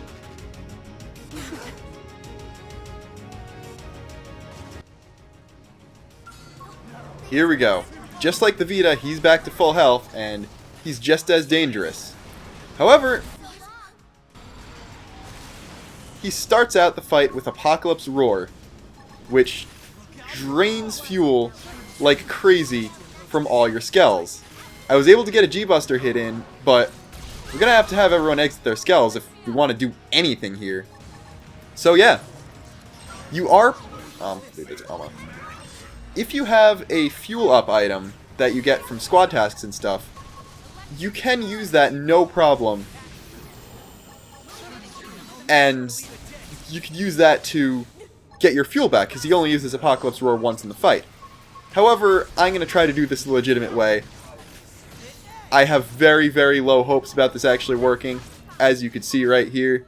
Here we go. Just like the Vita, he's back to full health, and he's just as dangerous. However, he starts out the fight with Apocalypse Roar, which drains fuel like crazy from all your skells. I was able to get a G-Buster hit in, but we're going to have everyone exit their skells if we want to do anything here. So yeah, you are... Elma. If you have a fuel up item that you get from squad tasks and stuff, you can use that no problem. And you can use that to get your fuel back, because he only uses Apocalypse Roar once in the fight. However, I'm going to try to do this the legitimate way. I have very, very low hopes about this actually working. As you can see right here,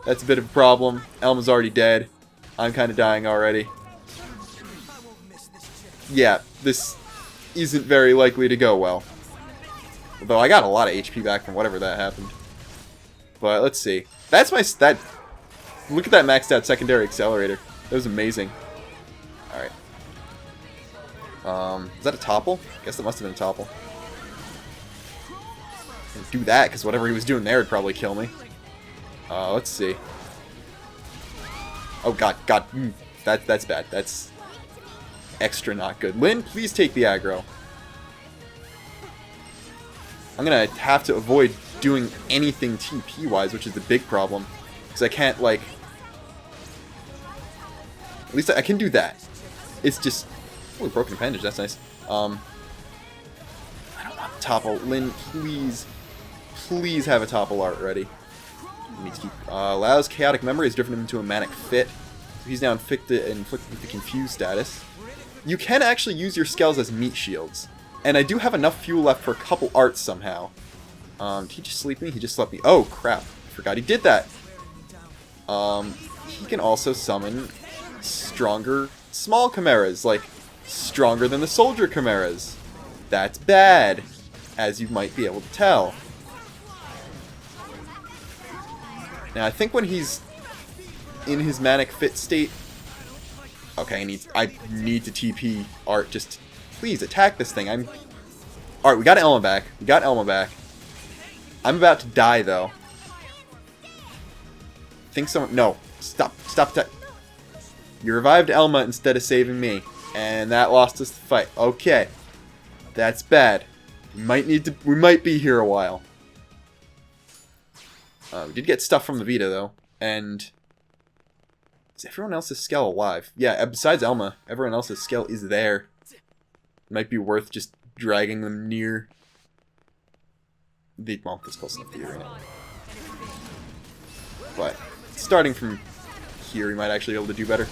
that's a bit of a problem. Elma's already dead. I'm kind of dying already. Yeah, this isn't very likely to go well. Although I got a lot of HP back from whatever that happened. But let's see. That's my stat. Look at that maxed out secondary accelerator. That was amazing. Alright. Is that a topple? I guess that must have been a topple. Can't do that, because whatever he was doing there would probably kill me. Let's see. Oh god, that's bad. That's extra not good. Lynn, please take the aggro. I'm gonna have to avoid doing anything TP-wise, which is the big problem. Because I can't, like... At least I can do that. It's just... Oh, broken appendage, that's nice. I don't want topple. Lynn, please... Please have a topple art ready. We need to keep... allows chaotic memory has driven him into a manic fit. So he's now inflicted with the confused status. You can actually use your skells as meat shields. And I do have enough fuel left for a couple arts somehow. Did he just sleep me? He just slept me. Oh, crap. I forgot he did that. He can also summon stronger small chimeras, like stronger than the soldier chimeras. That's bad, as you might be able to tell. Now, I think when he's in his manic fit state... Okay, I need to TP Art. Just please attack this thing. Alright, we got Elma back. I'm about to die, though. Think someone... No. Stop. You revived Elma instead of saving me. And that lost us the fight. Okay. That's bad. We might be here a while. We did get stuff from the Vita, though. And Is everyone else's Skell alive? Yeah, besides Elma, everyone else's Skell is there. Might be worth just dragging them near the... Well, that's close enough to the arena. But starting from here, he might actually be able to do better.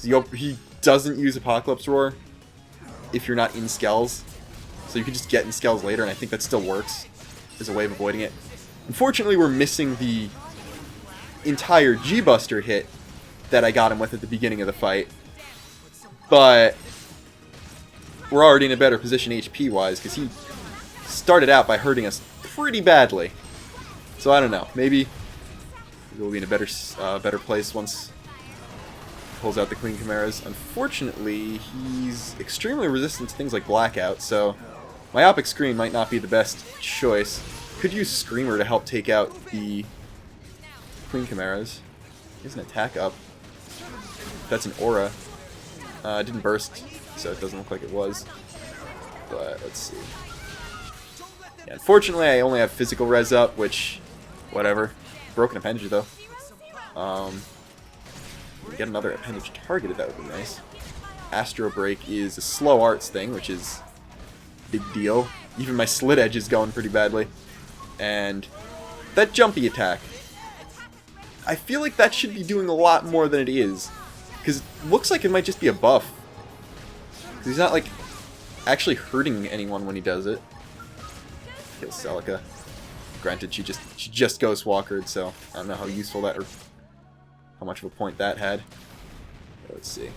He doesn't use Apocalypse Roar if you're not in Skells. So you can just get in Skells later, and I think that still works as a way of avoiding it. Unfortunately, we're missing the entire G-Buster hit that I got him with at the beginning of the fight. But we're already in a better position HP-wise, because he started out by hurting us pretty badly. So I don't know. Maybe we'll be in a better place once he pulls out the Queen Chimeras. Unfortunately, he's extremely resistant to things like Blackout, so Myopic Screen might not be the best choice. Could use Screamer to help take out the Queen Chimeras. He has an attack up. That's an aura. It didn't burst, so it doesn't look like it was. But let's see. Yeah, unfortunately, I only have physical res up, which, whatever. Broken appendage though. Get another appendage targeted. That would be nice. Astro Break is a slow arts thing, which is a big deal. Even my Slit Edge is going pretty badly. And that jumpy attack, I feel like that should be doing a lot more than it is. Because it looks like it might just be a buff. Because he's not, like, actually hurting anyone when he does it. Kill Celica. Granted, she just Ghost Walkered, so I don't know how useful that, or how much of a point that had. Let's see.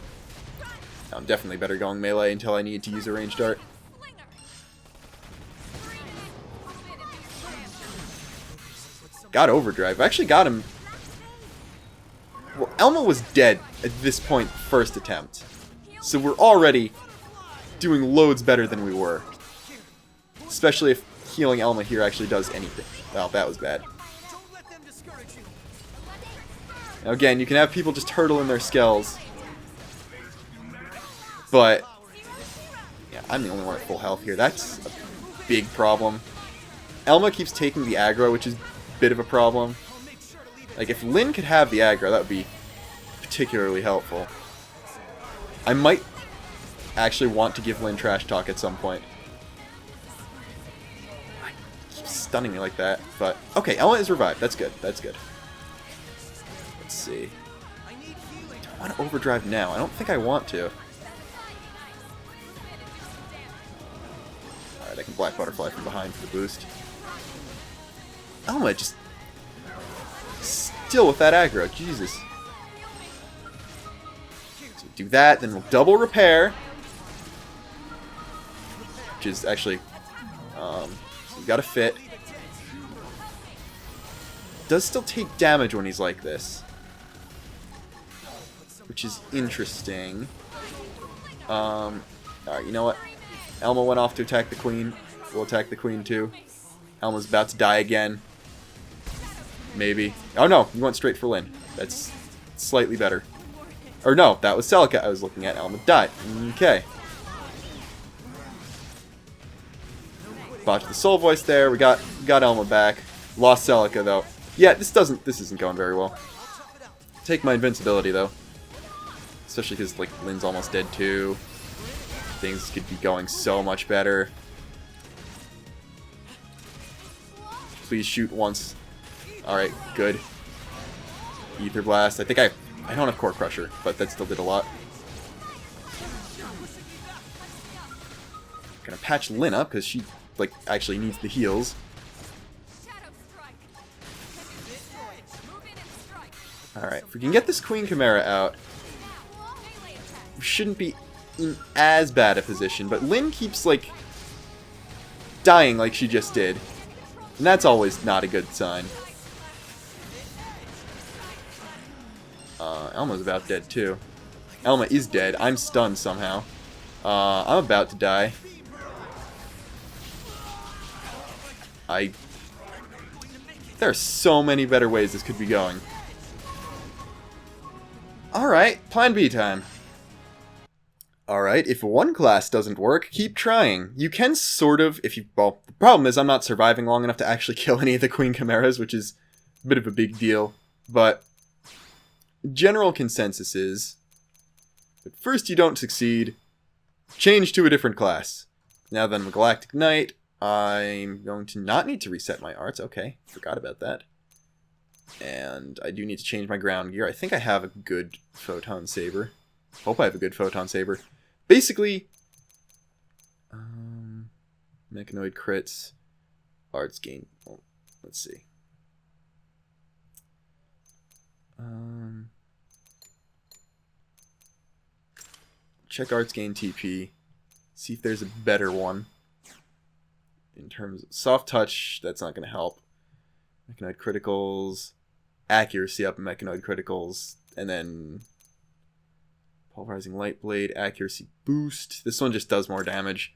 I'm definitely better going melee until I need to use a ranged dart. Got Overdrive. I actually got him... Well, Elma was dead at this point, first attempt. So we're already doing loads better than we were. Especially if healing Elma here actually does anything. Well, that was bad. Now again, you can have people just hurtle in their Skells. But, yeah, I'm the only one at full health here. That's a big problem. Elma keeps taking the aggro, which is a bit of a problem. Like, if Lyn could have the aggro, that would be particularly helpful. I might actually want to give Lyn Trash Talk at some point. He keeps stunning me like that, but... Okay, Elma is revived. That's good. That's good. Let's see. Do I want to overdrive now? I don't think I want to. Alright, I can Black Butterfly from behind for the boost. Elma just... Still with that aggro, Jesus. So do that, then we'll double repair. Which is actually... so we got a fit. Does still take damage when he's like this. Which is interesting. Alright, you know what? Elma went off to attack the Queen. We'll attack the Queen too. Elma's about to die again. Maybe. Oh no, you went straight for Lyn. That's slightly better. Or no, that was Celica I was looking at. Elma died. Okay. Botched the Soul Voice there. We got Elma back. Lost Celica though. Yeah, this isn't going very well. Take my invincibility though. Especially because like Lyn's almost dead too. Things could be going so much better. Please shoot once. Alright, good. Ether Blast. I think I don't have Core Crusher, but that still did a lot. Gonna patch Lyn up, because she, like, actually needs the heals. Alright, if we can get this Queen Chimera out, we shouldn't be in as bad a position, but Lyn keeps, like, dying like she just did. And that's always not a good sign. Elma's about dead too. Elma is dead. I'm stunned somehow. I'm about to die. There are so many better ways this could be going. Alright, plan B time. Alright, if one class doesn't work, keep trying. You can sort of, well, the problem is I'm not surviving long enough to actually kill any of the Queen Chimeras, which is a bit of a big deal. But general consensus is, at first you don't succeed, change to a different class. Now then, I'm a Galactic Knight. I'm going to not need to reset my arts. Okay, forgot about that. And I do need to change my ground gear. I think I have a good Photon Saber. Hope I have a good Photon Saber. Basically, Mechanoid crits, arts gain. Well, let's see. Check arts gain TP. See if there's a better one. In terms of soft touch, that's not going to help. Mechanoid criticals, accuracy up in Mechanoid criticals, and then pulverizing light blade, accuracy boost. This one just does more damage,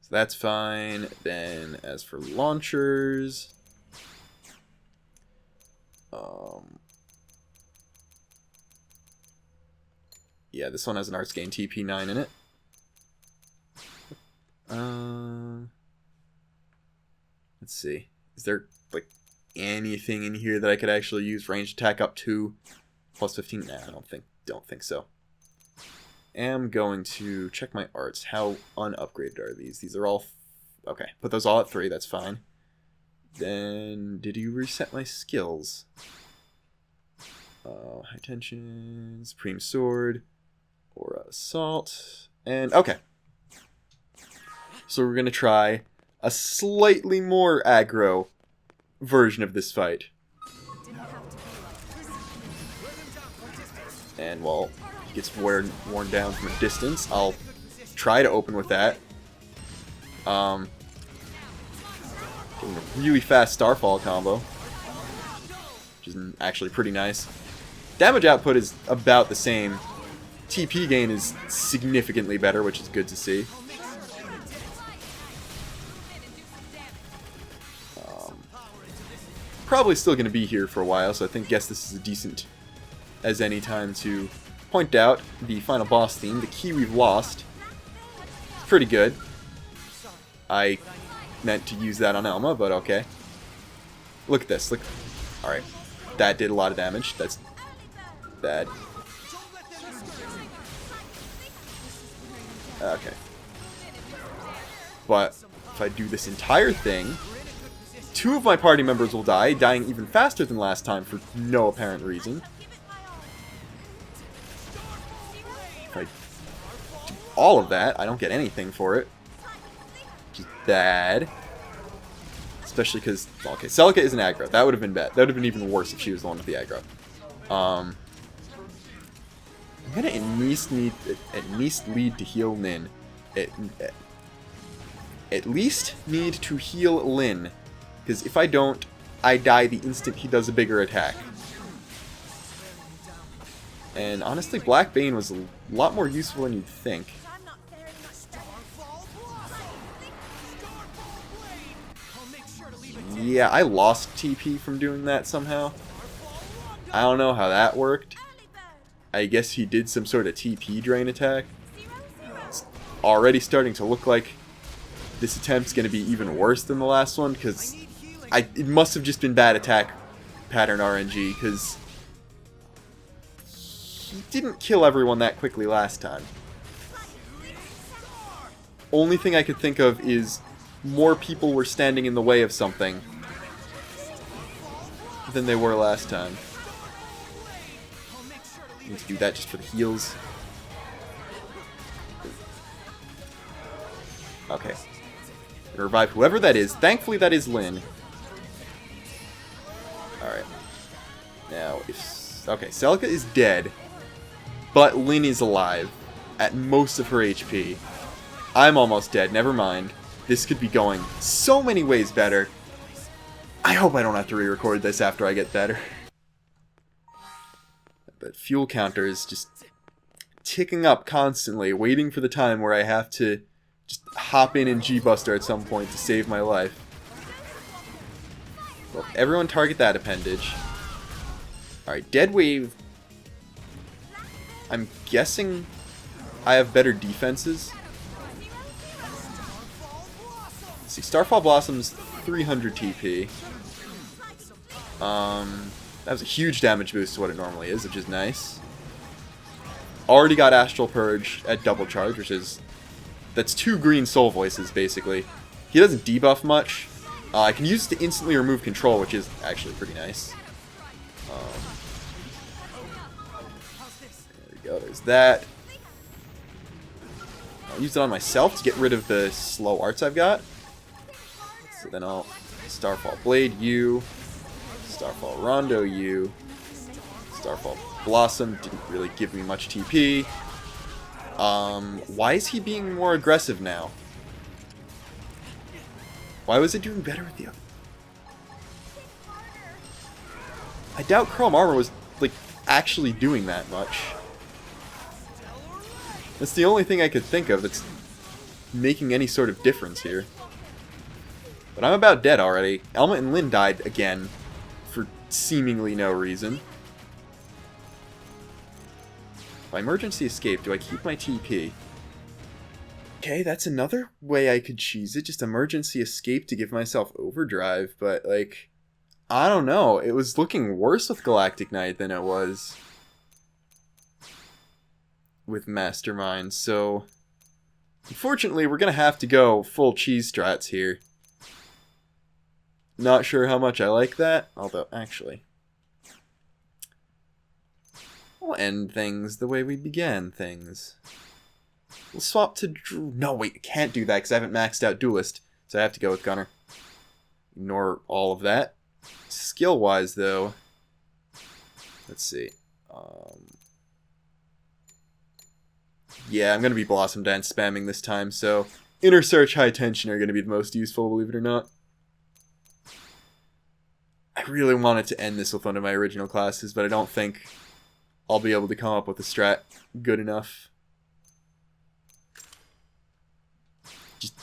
so that's fine. Then as for launchers, yeah, this one has an arts gain TP 9 in it. Let's see. Is there like anything in here that I could actually use? Ranged attack up to plus 15? Nah, I don't think so. Am going to check my arts. How unupgraded are these? These are all okay. Put those all at 3. That's fine. Then did you reset my skills? High tension, supreme sword, or assault, and okay. So we're gonna try a slightly more aggro version of this fight. And while it gets worn down from a distance, I'll try to open with that. Getting a really fast Starfall combo, which is actually pretty nice. Damage output is about the same. TP gain is significantly better, which is good to see. Probably still going to be here for a while, so I guess this is a decent as any time to point out the final boss theme. The key we've lost. It's pretty good. I meant to use that on Elma, but okay. Look at this. Look. Alright. That did a lot of damage. That's bad. Okay. But if I do this entire thing, 2 of my party members will die, dying even faster than last time for no apparent reason. If I do all of that, I don't get anything for it. Which is bad. Especially because, okay, Celica isn't aggro. That would have been bad. That would have been even worse if she was the one with the aggro. I'm gonna at least need to heal Lin. At least need to heal Lin. Because if I don't, I die the instant he does a bigger attack. And honestly, Black Bane was a lot more useful than you'd think. Yeah, I lost TP from doing that somehow. I don't know how that worked. I guess he did some sort of TP drain attack. It's already starting to look like this attempt's going to be even worse than the last one, because it must have just been bad attack pattern RNG, because he didn't kill everyone that quickly last time. Only thing I could think of is more people were standing in the way of something than they were last time. Need to do that just for the heals. Okay. Gonna revive whoever that is. Thankfully that is Lin. Alright. Now, if... okay, Celica is dead, but Lin is alive at most of her HP. I'm almost dead, never mind. This could be going so many ways better. I hope I don't have to re-record this after I get better. That fuel counter is just ticking up constantly, waiting for the time where I have to just hop in and G-Buster at some point to save my life. Well, everyone target that appendage. Alright, Dead Wave. I'm guessing I have better defenses. Let's see, Starfall Blossom's 300 TP. That was a huge damage boost to what it normally is, which is nice. Already got Astral Purge at double charge, which is... That's 2 green soul voices, basically. He doesn't debuff much. I can use it to instantly remove control, which is actually pretty nice. There we go, there's that. I'll use it on myself to get rid of the slow arts I've got. So then I'll Starfall Blade you, Starfall Rondo you, Starfall Blossom didn't really give me much TP. Why is he being more aggressive now? Why was it doing better with the other? I doubt Chrome Armor was, like, actually doing that much. That's the only thing I could think of that's making any sort of difference here. But I'm about dead already. Elma and Lynn died again for seemingly no reason. If I emergency escape, do I keep my TP? Okay, that's another way I could cheese it. Just emergency escape to give myself overdrive. But, like, I don't know. It was looking worse with Galactic Knight than it was with Mastermind. So, unfortunately, we're going to have to go full cheese strats here. Not sure how much I like that. Although, actually, we'll end things the way we began things. We'll swap to no, wait, I can't do that because I haven't maxed out Duelist. So I have to go with Gunner. Ignore all of that. Skill-wise, though, let's see. Yeah, I'm going to be Blossom Dance spamming this time, so Inner Search, High Tension are going to be the most useful, believe it or not. I really wanted to end this with one of my original classes, but I don't think I'll be able to come up with a strat good enough. Just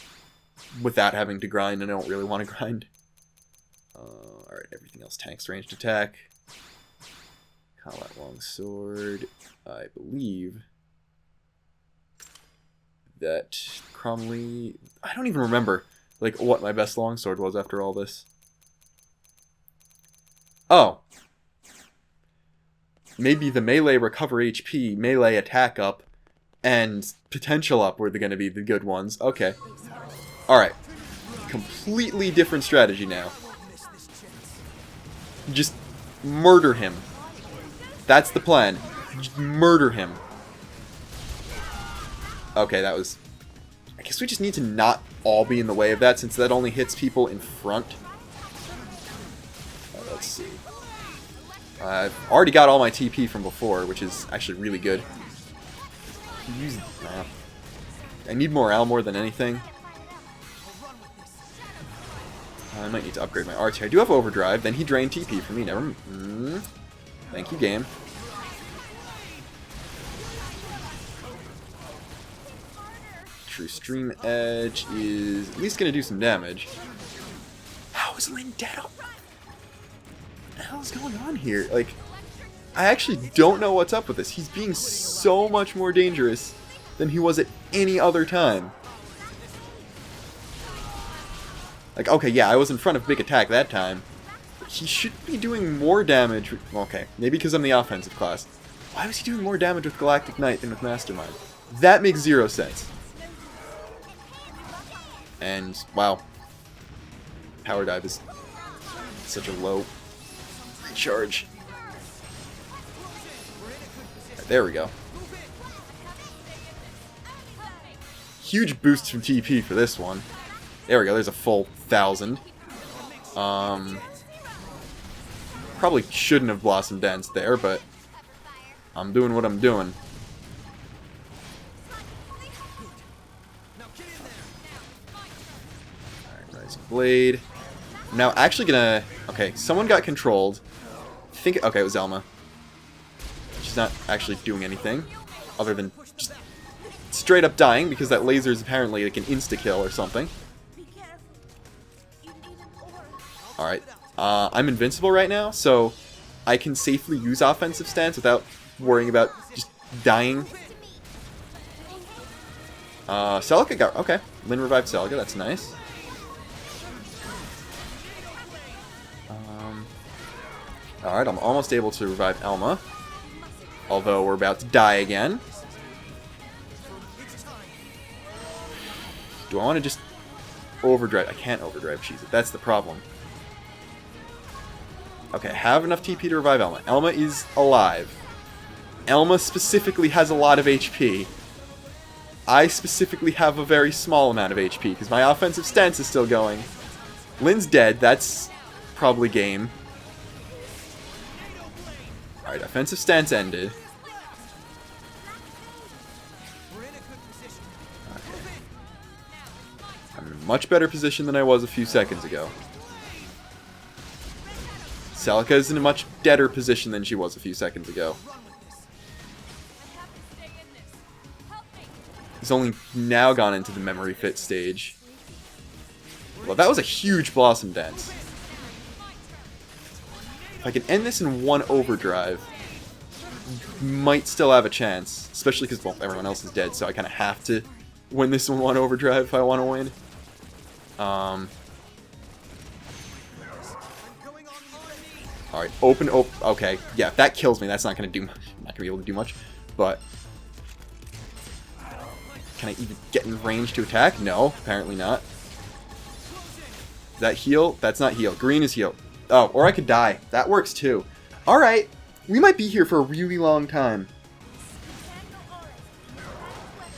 without having to grind, and I don't really want to grind. Alright, everything else tanks ranged attack. Combat Longsword. I believe that Cromley... I don't even remember, like, what my best longsword was after all this. Oh. Maybe the melee recover HP, melee attack up, and potential up were going to be the good ones. Okay. Alright. Completely different strategy now. Just murder him. That's the plan. Just murder him. Okay, that was... I guess we just need to not all be in the way of that, since that only hits people in front. Let's see. I've already got all my TP from before, which is actually really good. I need morale more than anything. I might need to upgrade my arts here. I do have Overdrive, then he drained TP for me. Never. Thank you, game. True Stream Edge is at least going to do some damage. How is Lynn dead? What the hell is going on here? Like, I actually don't know what's up with this. He's being so much more dangerous than he was at any other time. Like, okay, yeah, I was in front of Big Attack that time. But he should be doing more damage. Okay, maybe because I'm the offensive class. Why was he doing more damage with Galactic Knight than with Mastermind? That makes zero sense. And, wow. Power Dive is such a low recharge. Right, there we go. Huge boost from TP for this one. There we go, there's a full 1,000. Probably shouldn't have Blossom Danced there, but I'm doing what I'm doing. Alright, Rising Blade. I'm now actually gonna... Okay, someone got controlled. Okay, it was Elma. She's not actually doing anything, other than just straight up dying, because that laser is apparently like an insta-kill or something. Alright, I'm invincible right now, so I can safely use offensive stance without worrying about just dying. Celica got... Okay, Lynn revived Celica, that's nice. Alright, I'm almost able to revive Elma. Although we're about to die again. Do I want to just overdrive? I can't overdrive Cheese It. That's the problem. Okay, I have enough TP to revive Elma. Elma is alive. Elma specifically has a lot of HP. I specifically have a very small amount of HP because my offensive stance is still going. Lynn's dead. That's probably game. Alright, offensive stance ended. Okay. I'm in a much better position than I was a few seconds ago. Celica is in a much deader position than she was a few seconds ago. He's only now gone into the memory fit stage. Well, that was a huge Blossom Dance. If I can end this in one overdrive, might still have a chance. Especially because, well, everyone else is dead, so I kind of have to win this in one overdrive if I want to win. Alright, open. Okay, yeah, if that kills me, that's not going to do much. I'm not going to be able to do much. But can I even get in range to attack? No, apparently not. Is that heal? That's not heal. Green is heal. Oh, or I could die. That works too. Alright, we might be here for a really long time.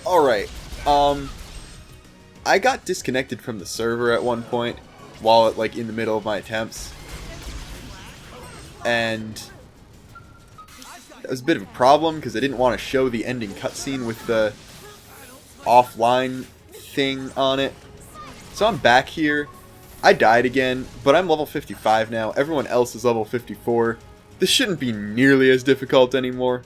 Alright, I got disconnected from the server at one point while, like, in the middle of my attempts. And that was a bit of a problem because I didn't want to show the ending cutscene with the offline thing on it. So I'm back here. I died again, but I'm level 55 now. Everyone else is level 54. This shouldn't be nearly as difficult anymore.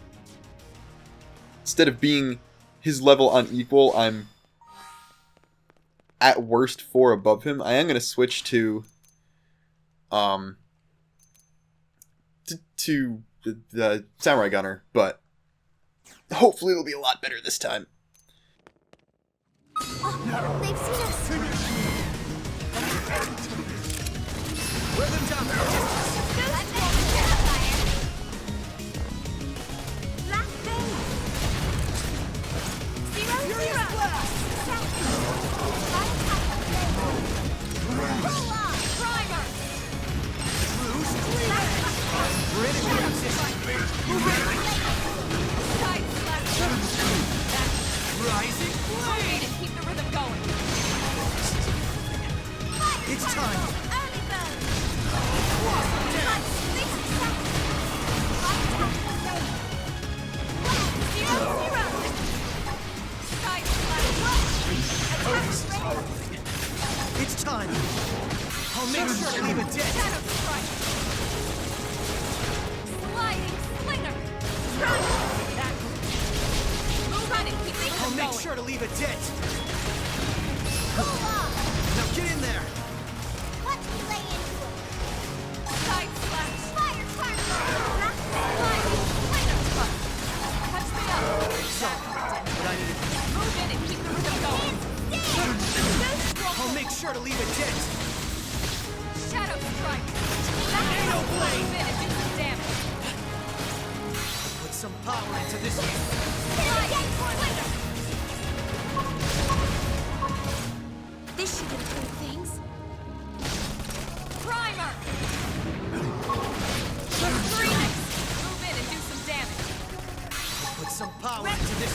Instead of being his level unequal, I'm at worst 4 above him. I am going to switch to the Samurai Gunner, but hopefully it'll be a lot better this time. Oh, they've seen us. Wear them down. Rising blade and keep the rhythm going. It's time. It's time. I'll make sure to leave a dent. Sliding slinger. I'll make sure to leave a dent. Now get in there. Let's lay into it. Side slash. Fire, fire, Sliding slinger. Touch me up. What I need. Move in and keep the rhythm going. I'll make sure to leave a dent. Shadow strike. Xenoblade. Move in and do some damage. Put some power into this. This should improve things. Primer! Phoenix! Move in and do some damage. Put some power into this.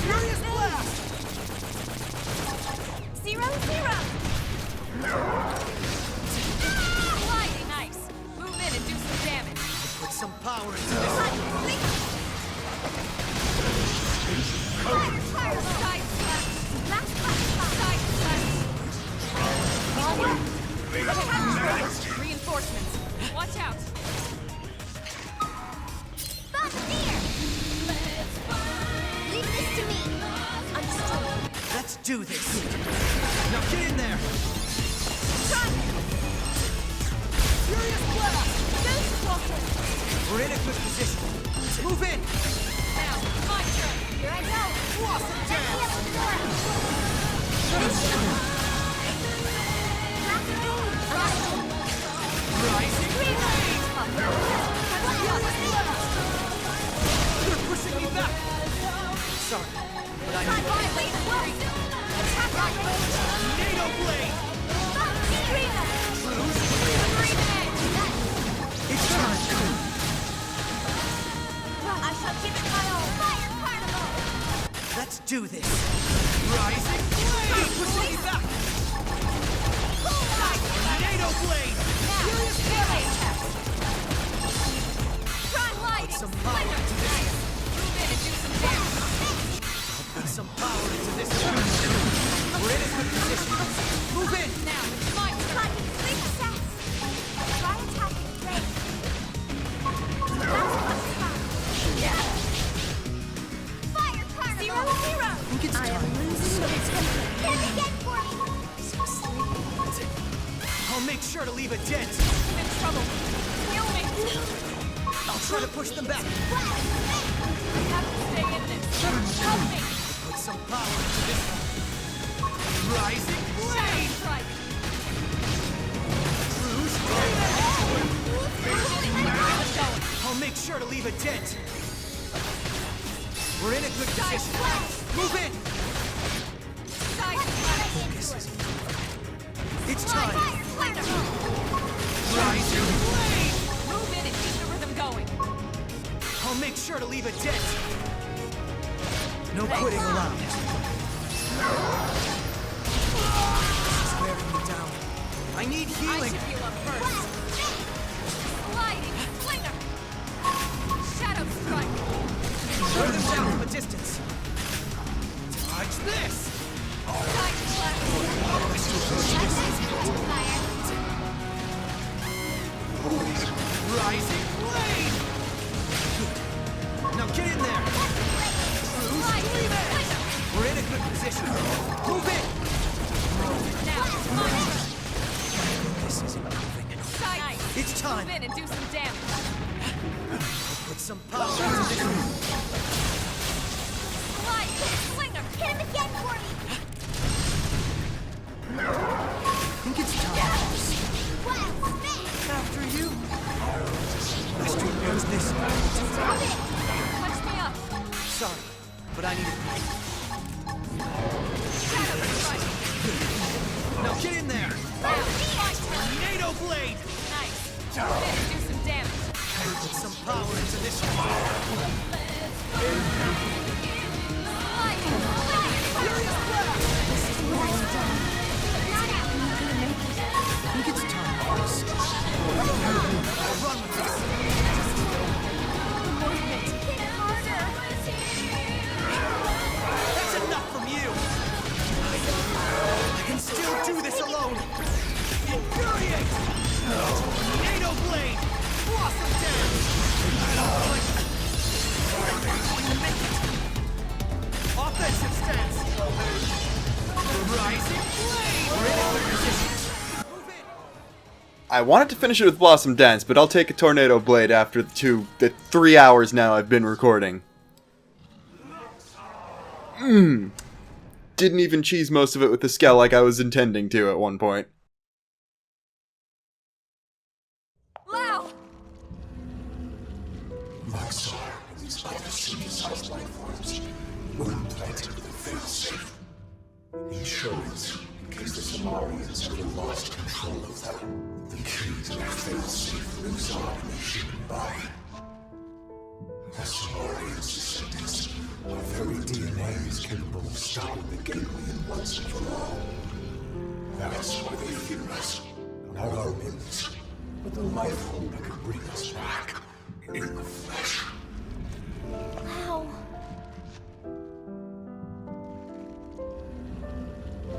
Furious blast! 0-0. Lightning ice! Move in and do some damage. Put some power into this. Side slash! Side slash! Reinforcements! Watch out! Buccaneer! Leave this to me. Understood. Let's do this. Now get in there. Furious blast! Ghost walker! We're in a good position. Move in. Now, my turn! Here I go. Blossom dance. Rising Sorry, but I need NATO blade! It's time. I shall give it my all. Fire particle! Let's do this. Rising blade! Pushing you back! NATO blade! Furious blade! Put some power into this. Move in and do some damage. Put some power into this. We're in a good position. Move in! Now it's my turn. Success! Try attacking Drake. Fire particle! Zero! Think it's time. I am losing my temper. Hit again for me! So sleepy. I'll make sure to leave a dent. I'm in trouble. Kill me! I'll try to push them back. I have to stay in this. Help me! Put some power into this. Rising blade! Strike! I'll make sure to leave a dent. We're in a good position. Move in! Focus. It's time. Rising blade! Move in and keep the rhythm going. I'll make sure to leave a dent. No quitting allowed. This is wearing me down. I need I healing. should heal up first. Sliding slinger! Shadow strike! Wear them down from a distance. Dodge this! Side flash! Rising blade! Good. Now get in there! We're in a good position. Move in! Now it's my turn. This isn't moving. Nice. It's time. Move in and do some damage. Put some power into this. Sliding slinger! Hit him again for me! Think it's time. After you. Best to use this. Touch me up. Sorry, but I need it. Shadow strike. Now get in there! Now it's my turn. NATO blade! Nice. Move in and do some damage. Put some power into this. I think it's time. I'll run with this. That's enough from you! I can still do this alone! Infuriate! NATO blade! Blossom dance! Offensive stance! Rising blade! We're in a good position. Move in! I wanted to finish it with Blossom Dance, but I'll take a Tornado Blade after the 3 hours now I've been recording. Didn't even cheese most of it with the Skell like I was intending to at one point. Wow! Luxin and these other synthesized life forms were implanted with a failsafe. Insurance, in case the Samarians ever lost control of them. The key to their failsafe lives on in the human body. The Samarians' descendants, our very DNA is capable of stopping the Ganglion once and for all. That's why they fear us. Not our limbs, but the Lifehold that could bring us back in the flesh. Wow!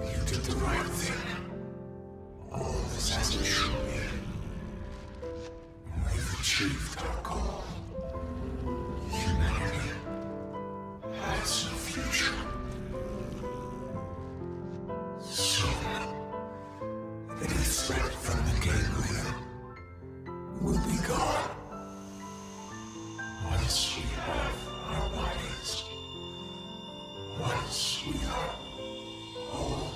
You did the right thing. All this has to show me. We've achieved our goal. Humanity has no future. Soon, any threat from the Ganglion will be gone. Once we have our bodies. Once we are whole.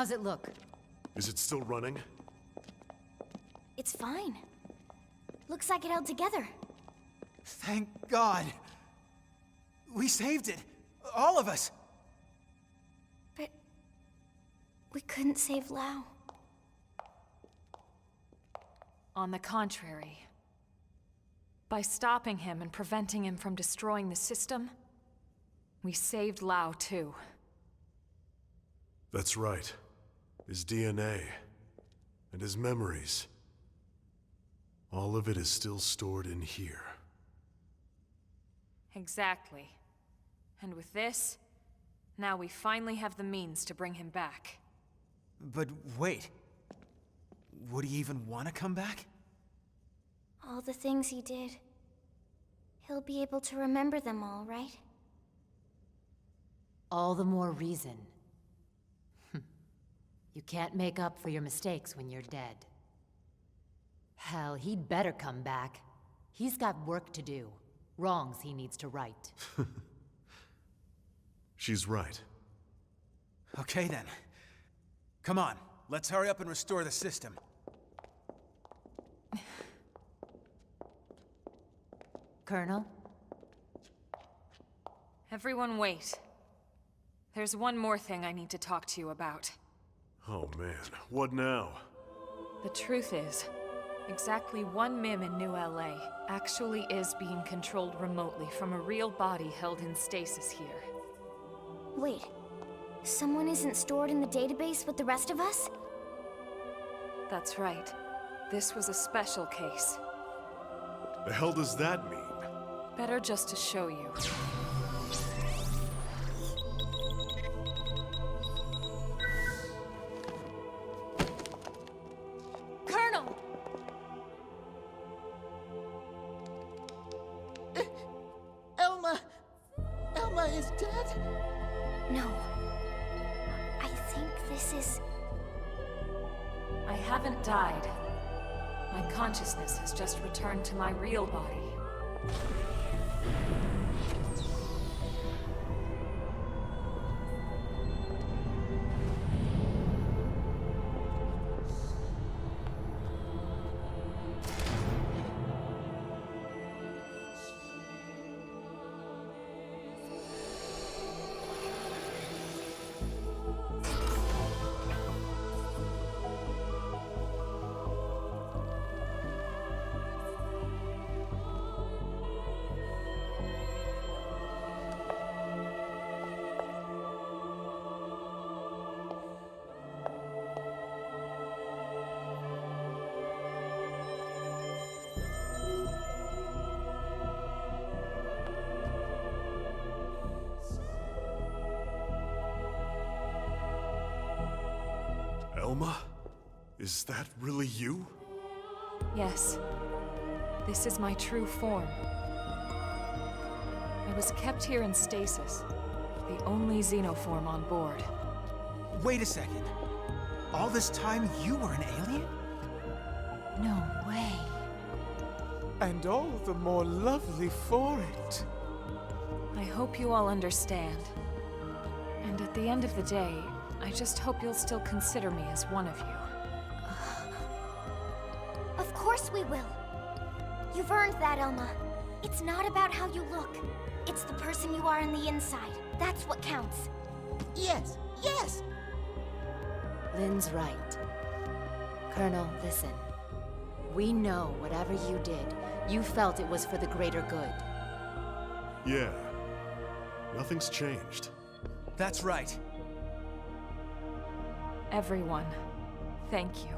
How's it look? Is it still running? It's fine. Looks like it held together. Thank God. We saved it. All of us. But we couldn't save Lao. On the contrary. By stopping him and preventing him from destroying the system, we saved Lao too. That's right. His DNA. And his memories. All of it is still stored in here. Exactly. And with this, now we finally have the means to bring him back. But wait. Would he even want to come back? All the things he did. He'll be able to remember them all, right? All the more reason. You can't make up for your mistakes when you're dead. Hell, he'd better come back. He's got work to do. Wrongs he needs to right. She's right. Okay then. Come on, let's hurry up and restore the system. Colonel? Everyone wait. There's one more thing I need to talk to you about. Oh man, what now? The truth is, exactly one MIM in New LA actually is being controlled remotely from a real body held in stasis here. Wait, someone isn't stored in the database with the rest of us? That's right. This was a special case. The hell does that mean? Better just to show you. Colonel! Elma! Elma is dead? No. I think this is... I haven't died. My consciousness has just returned to my real body. Elma? Is that really you? Yes. This is my true form. I was kept here in stasis, the only xenoform on board. Wait a second. All this time you were an alien? No way. And all the more lovely for it. I hope you all understand. And at the end of the day, I just hope you'll still consider me as one of you. Of course we will. You've earned that, Elma. It's not about how you look. It's the person you are on the inside. That's what counts. Yes, yes! Lynn's right. Colonel, listen. We know whatever you did, you felt it was for the greater good. Yeah. Nothing's changed. That's right. Everyone, thank you.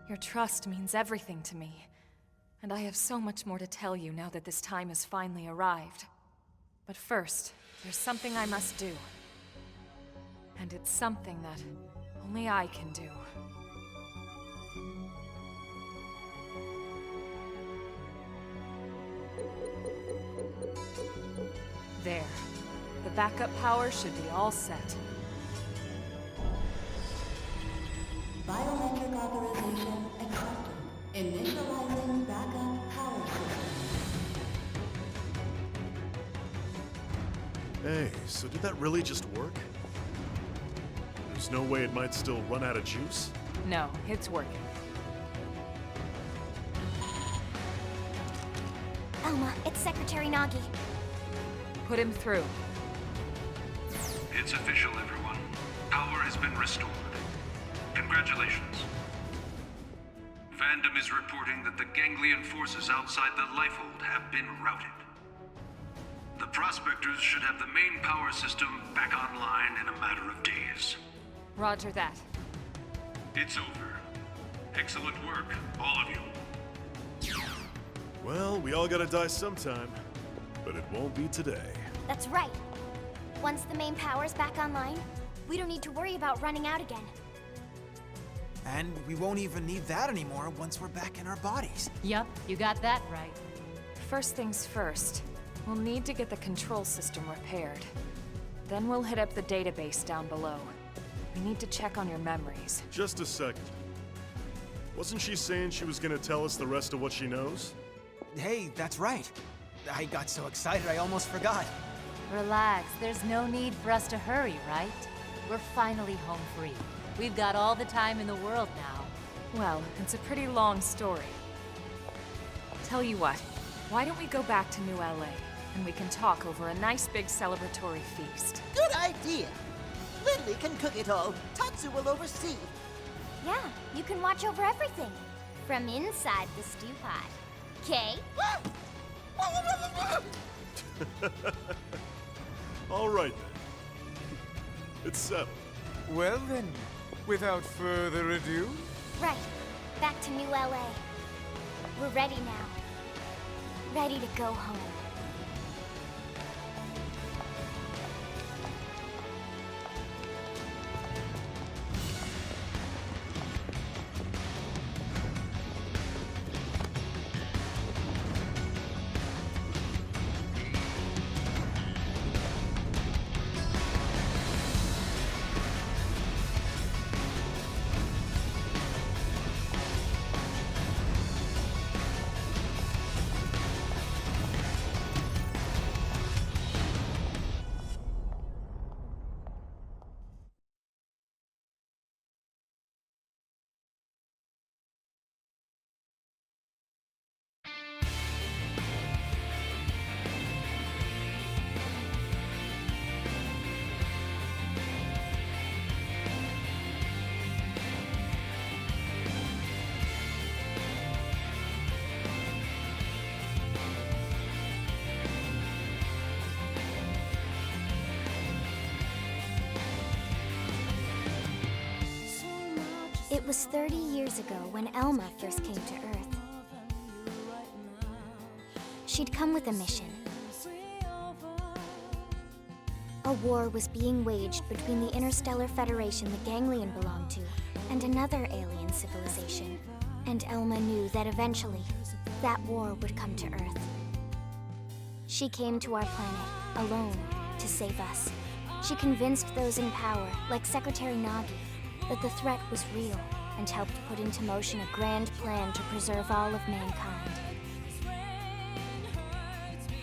Your trust means everything to me, and I have so much more to tell you now that this time has finally arrived. But first, there's something I must do. And it's something that only I can do. There. The backup power should be all set. Biometric authorization accepted. Initializing backup power system. Hey, so did that really just work? There's no way it might still run out of juice? No, it's working. Elma, it's Secretary Nagi. Put him through. It's official, everyone. Power has been restored. Congratulations. Fandom is reporting that the Ganglion forces outside the Lifehold have been routed. The Prospectors should have the main power system back online in a matter of days. Roger that. It's over. Excellent work, all of you. Well, we all gotta die sometime, but it won't be today. That's right. Once the main power's back online, we don't need to worry about running out again. And we won't even need that anymore once we're back in our bodies. Yup, you got that right. First things first, we'll need to get the control system repaired. Then we'll hit up the database down below. We need to check on your memories. Just a second. Wasn't she saying she was gonna tell us the rest of what she knows? Hey, that's right. I got so excited I almost forgot. Relax, there's no need for us to hurry, right? We're finally home free. We've got all the time in the world now. Well, it's a pretty long story. Tell you what, why don't we go back to New LA, and we can talk over a nice big celebratory feast. Good idea. Lindley can cook it all. Tatsu will oversee. Yeah, you can watch over everything. From inside the stew pot. Okay? All right then. It's settled. Well then, without further ado... Right. Back to New LA. We're ready now. Ready to go home. It was 30 years ago when Elma first came to Earth. She'd come with a mission. A war was being waged between the Interstellar Federation the Ganglion belonged to and another alien civilization. And Elma knew that eventually, that war would come to Earth. She came to our planet, alone, to save us. She convinced those in power, like Secretary Nagi, that the threat was real, and helped put into motion a grand plan to preserve all of mankind.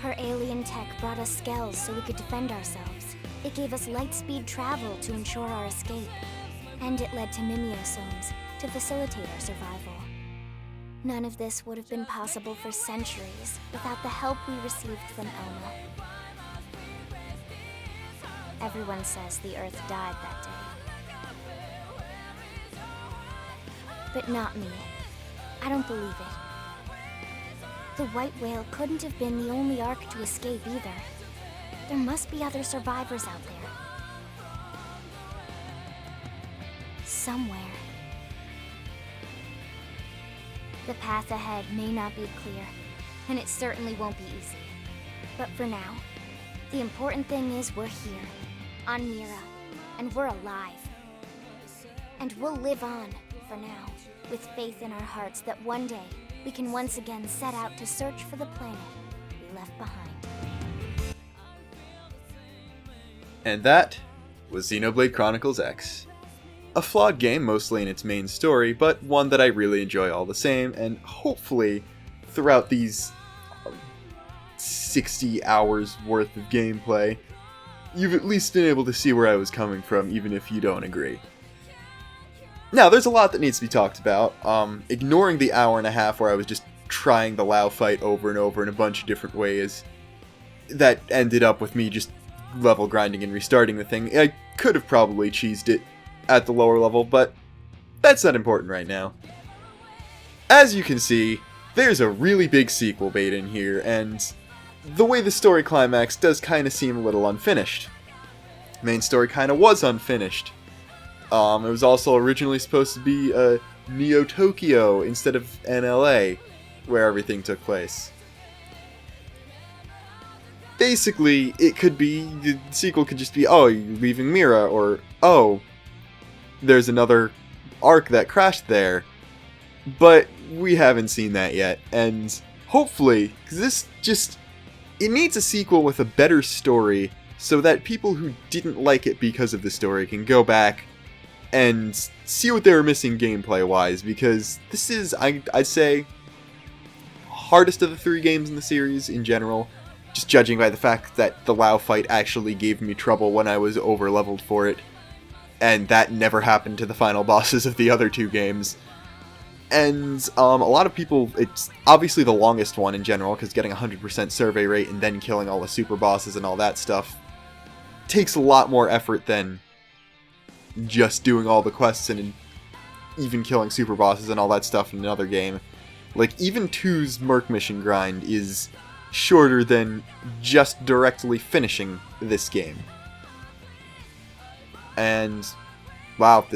Her alien tech brought us skells so we could defend ourselves. It gave us light-speed travel to ensure our escape. And it led to mimeosomes to facilitate our survival. None of this would have been possible for centuries without the help we received from Elma. Everyone says the Earth died that day. But not me. I don't believe it. The white whale couldn't have been the only Ark to escape either. There must be other survivors out there. Somewhere. The path ahead may not be clear, and it certainly won't be easy. But for now, the important thing is we're here, on Mira, and we're alive. And we'll live on, for now, with faith in our hearts that one day we can once again set out to search for the planet we left behind. And that was Xenoblade Chronicles X. A flawed game mostly in its main story, but one that I really enjoy all the same, and hopefully throughout these 60 hours worth of gameplay, you've at least been able to see where I was coming from, even if you don't agree. Now, there's a lot that needs to be talked about. Ignoring the hour and a half where I was just trying the Lao fight over and over in a bunch of different ways, that ended up with me just level grinding and restarting the thing. I could have probably cheesed it at the lower level, but that's not important right now. As you can see, there's a really big sequel bait in here, and the way the story climax does kind of seem a little unfinished. Main story kind of was unfinished. It was also originally supposed to be Neo Tokyo instead of NLA, where everything took place. Basically, it could be, the sequel could just be, oh, you're leaving Mira, or, oh, there's another arc that crashed there. But we haven't seen that yet, and hopefully, because this just, it needs a sequel with a better story, so that people who didn't like it because of the story can go back and see what they were missing gameplay-wise, because this is, I'd say, hardest of the 3 games in the series in general, just judging by the fact that the Lao fight actually gave me trouble when I was over-leveled for it, and that never happened to the final bosses of the other 2 games. And a lot of people, it's obviously the longest one in general, because getting 100% survey rate and then killing all the super bosses and all that stuff takes a lot more effort than just doing all the quests and even killing super bosses and all that stuff in another game. Like, even 2's Merc mission grind is shorter than just directly finishing this game. And, wow,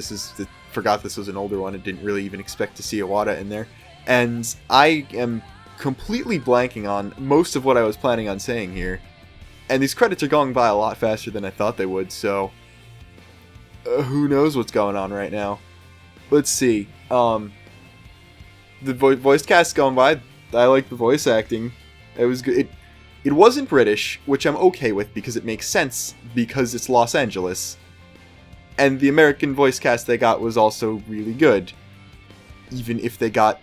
forgot this was an older one. I didn't really even expect to see Iwata in there. And I am completely blanking on most of what I was planning on saying here. And these credits are going by a lot faster than I thought they would, so who knows what's going on right now. Let's see. The voice cast's going by. I like the voice acting. It was good. It wasn't British, which I'm okay with because it makes sense because it's Los Angeles. And the American voice cast they got was also really good. Even if they got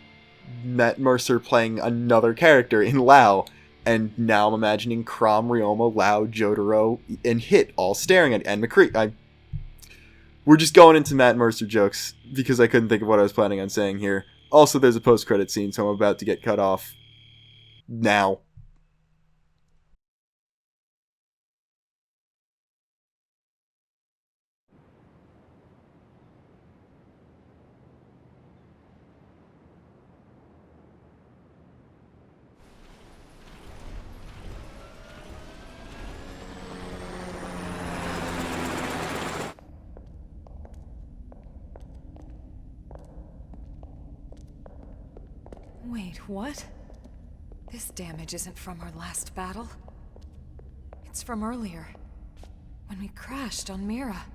Matt Mercer playing another character in Lao. And now I'm imagining Crom, Ryoma, Lao, Jotaro, and Hit all staring at it. And McCree. We're just going into Matt Mercer jokes because I couldn't think of what I was planning on saying here. Also, there's a post-credit scene, so I'm about to get cut off. Now. Wait, what? This damage isn't from our last battle. It's from earlier, when we crashed on Mira.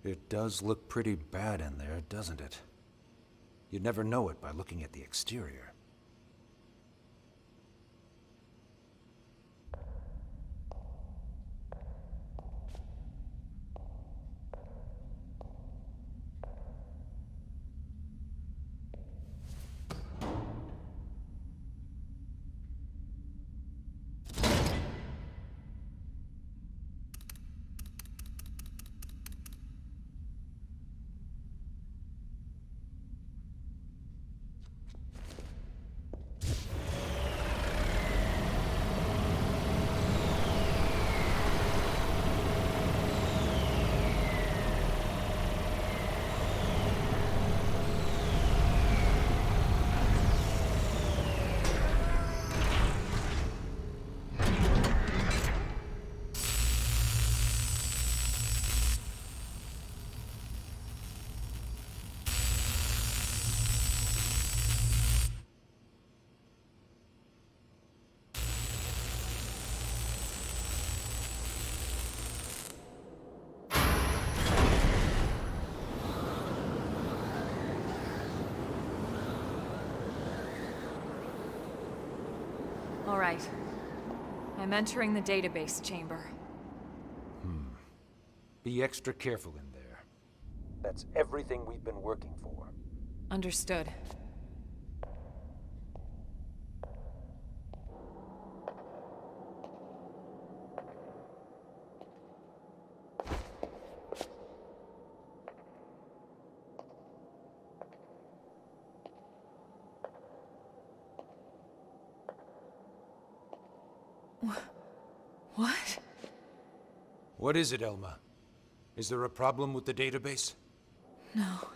It does look pretty bad in there, doesn't it? You'd never know it by looking at the exterior. All right. I'm entering the database chamber. Be extra careful in there. That's everything we've been working for. Understood. What is it, Elma? Is there a problem with the database? No.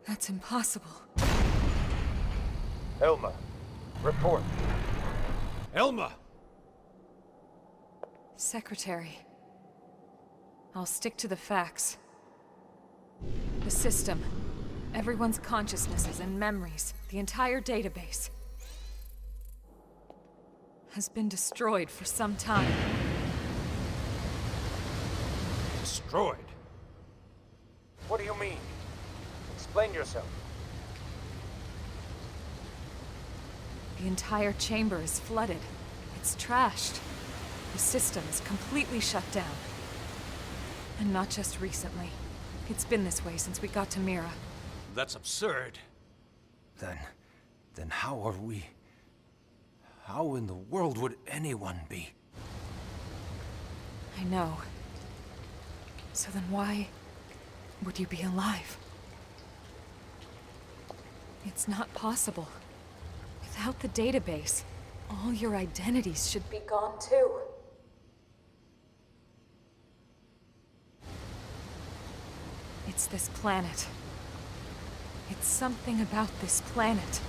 That's impossible. Elma, report. Elma! Secretary. I'll stick to the facts. The system. Everyone's consciousnesses and memories. The entire database. Has been destroyed for some time. Destroyed? What do you mean? Explain yourself. The entire chamber is flooded. It's trashed. The system is completely shut down. And not just recently. It's been this way since we got to Mira. That's absurd. Then how are we... How in the world would anyone be? I know. So then why would you be alive? It's not possible. Without the database, all your identities should be gone too. It's this planet. It's something about this planet.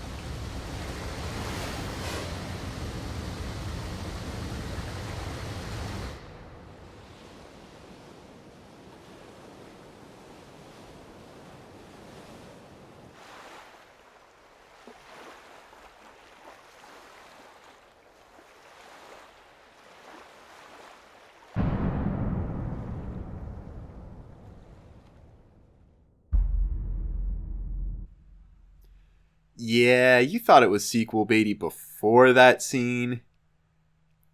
Yeah, you thought it was sequel baity before that scene.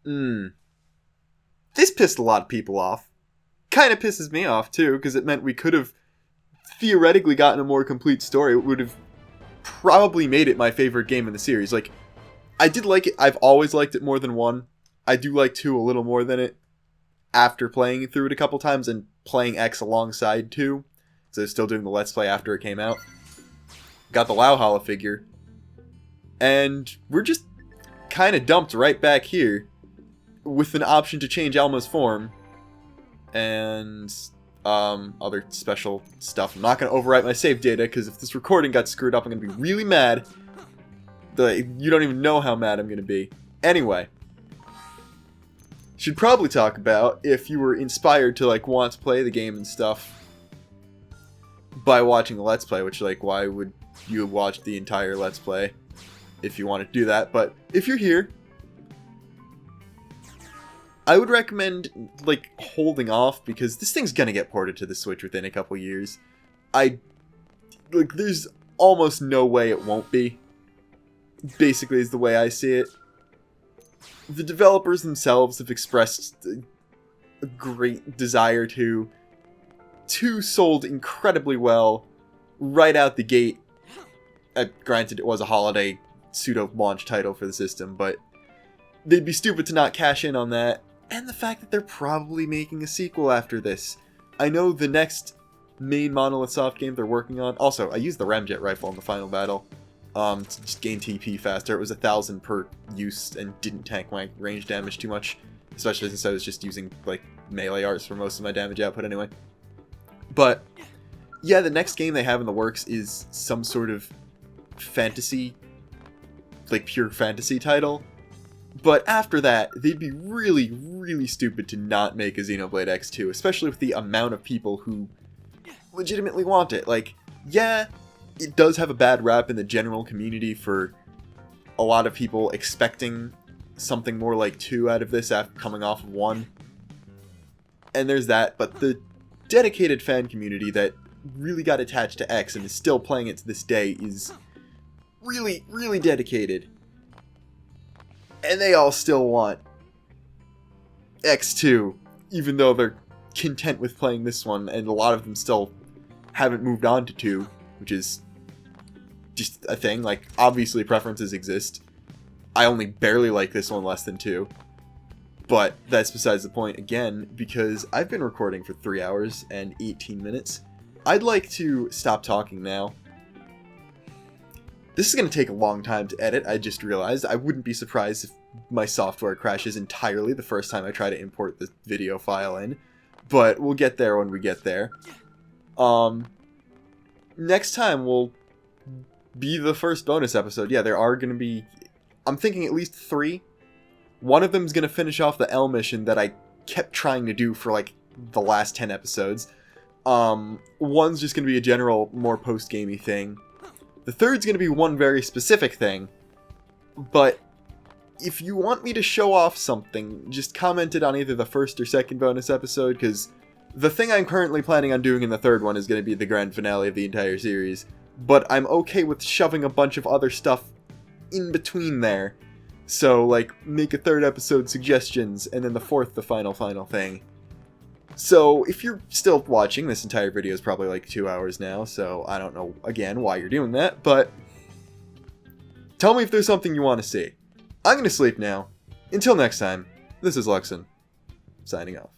This pissed a lot of people off. Kind of pisses me off, too, because it meant we could have theoretically gotten a more complete story. It would have probably made it my favorite game in the series. Like, I did like it. I've always liked it more than 1. I do like 2 a little more than it after playing through it a couple times and playing X alongside 2. So still doing the Let's Play after it came out. Got the Lowholla figure, and we're just kind of dumped right back here with an option to change Elma's form and other special stuff. I'm not going to overwrite my save data because if this recording got screwed up, I'm going to be really mad. You don't even know how mad I'm going to be. Anyway, should probably talk about if you were inspired to want to play the game and stuff by watching a Let's Play, which why would you watch the entire Let's Play if you want to do that? But if you're here, I would recommend holding off because this thing's gonna get ported to the Switch within a couple years. There's almost no way it won't be. Basically is the way I see it. The developers themselves have expressed a great desire to. 2 sold incredibly well right out the gate. Granted, it was a holiday pseudo-launch title for the system, but they'd be stupid to not cash in on that. And the fact that they're probably making a sequel after this. I know the next main Monolith Soft game they're working on... Also, I used the Ramjet rifle in the final battle to just gain TP faster. It was 1,000 per use and didn't tank my range damage too much. Especially since I was just using melee arts for most of my damage output anyway. But, yeah, the next game they have in the works is some sort of fantasy, pure fantasy title. But after that, they'd be really, really stupid to not make a Xenoblade X2, especially with the amount of people who legitimately want it. Yeah, it does have a bad rap in the general community for a lot of people expecting something more like 2 out of this after coming off of 1. And there's that, but the dedicated fan community that really got attached to X and is still playing it to this day is really, really dedicated. And they all still want X2, even though they're content with playing this one, and a lot of them still haven't moved on to 2, which is just a thing. Obviously preferences exist. I only barely like this one less than 2. But that's besides the point again, because I've been recording for 3 hours and 18 minutes. I'd like to stop talking now. This is going to take a long time to edit, I just realized. I wouldn't be surprised if my software crashes entirely the first time I try to import the video file in. But we'll get there when we get there. Next time will be the first bonus episode. Yeah, there are going to be, I'm thinking at least 3. One of them is going to finish off the L mission that I kept trying to do for like the last 10 episodes. One's just going to be a general, more post-gamey thing. The third's going to be one very specific thing. But if you want me to show off something, just comment it on either the first or second bonus episode, because the thing I'm currently planning on doing in the third one is going to be the grand finale of the entire series. But I'm okay with shoving a bunch of other stuff in between there. So, like, make a third episode suggestions, and then the fourth, the final thing. So, if you're still watching, this entire video is probably like 2 hours now, so I don't know, again, why you're doing that, but tell me if there's something you want to see. I'm going to sleep now. Until next time, this is Luxin, signing off.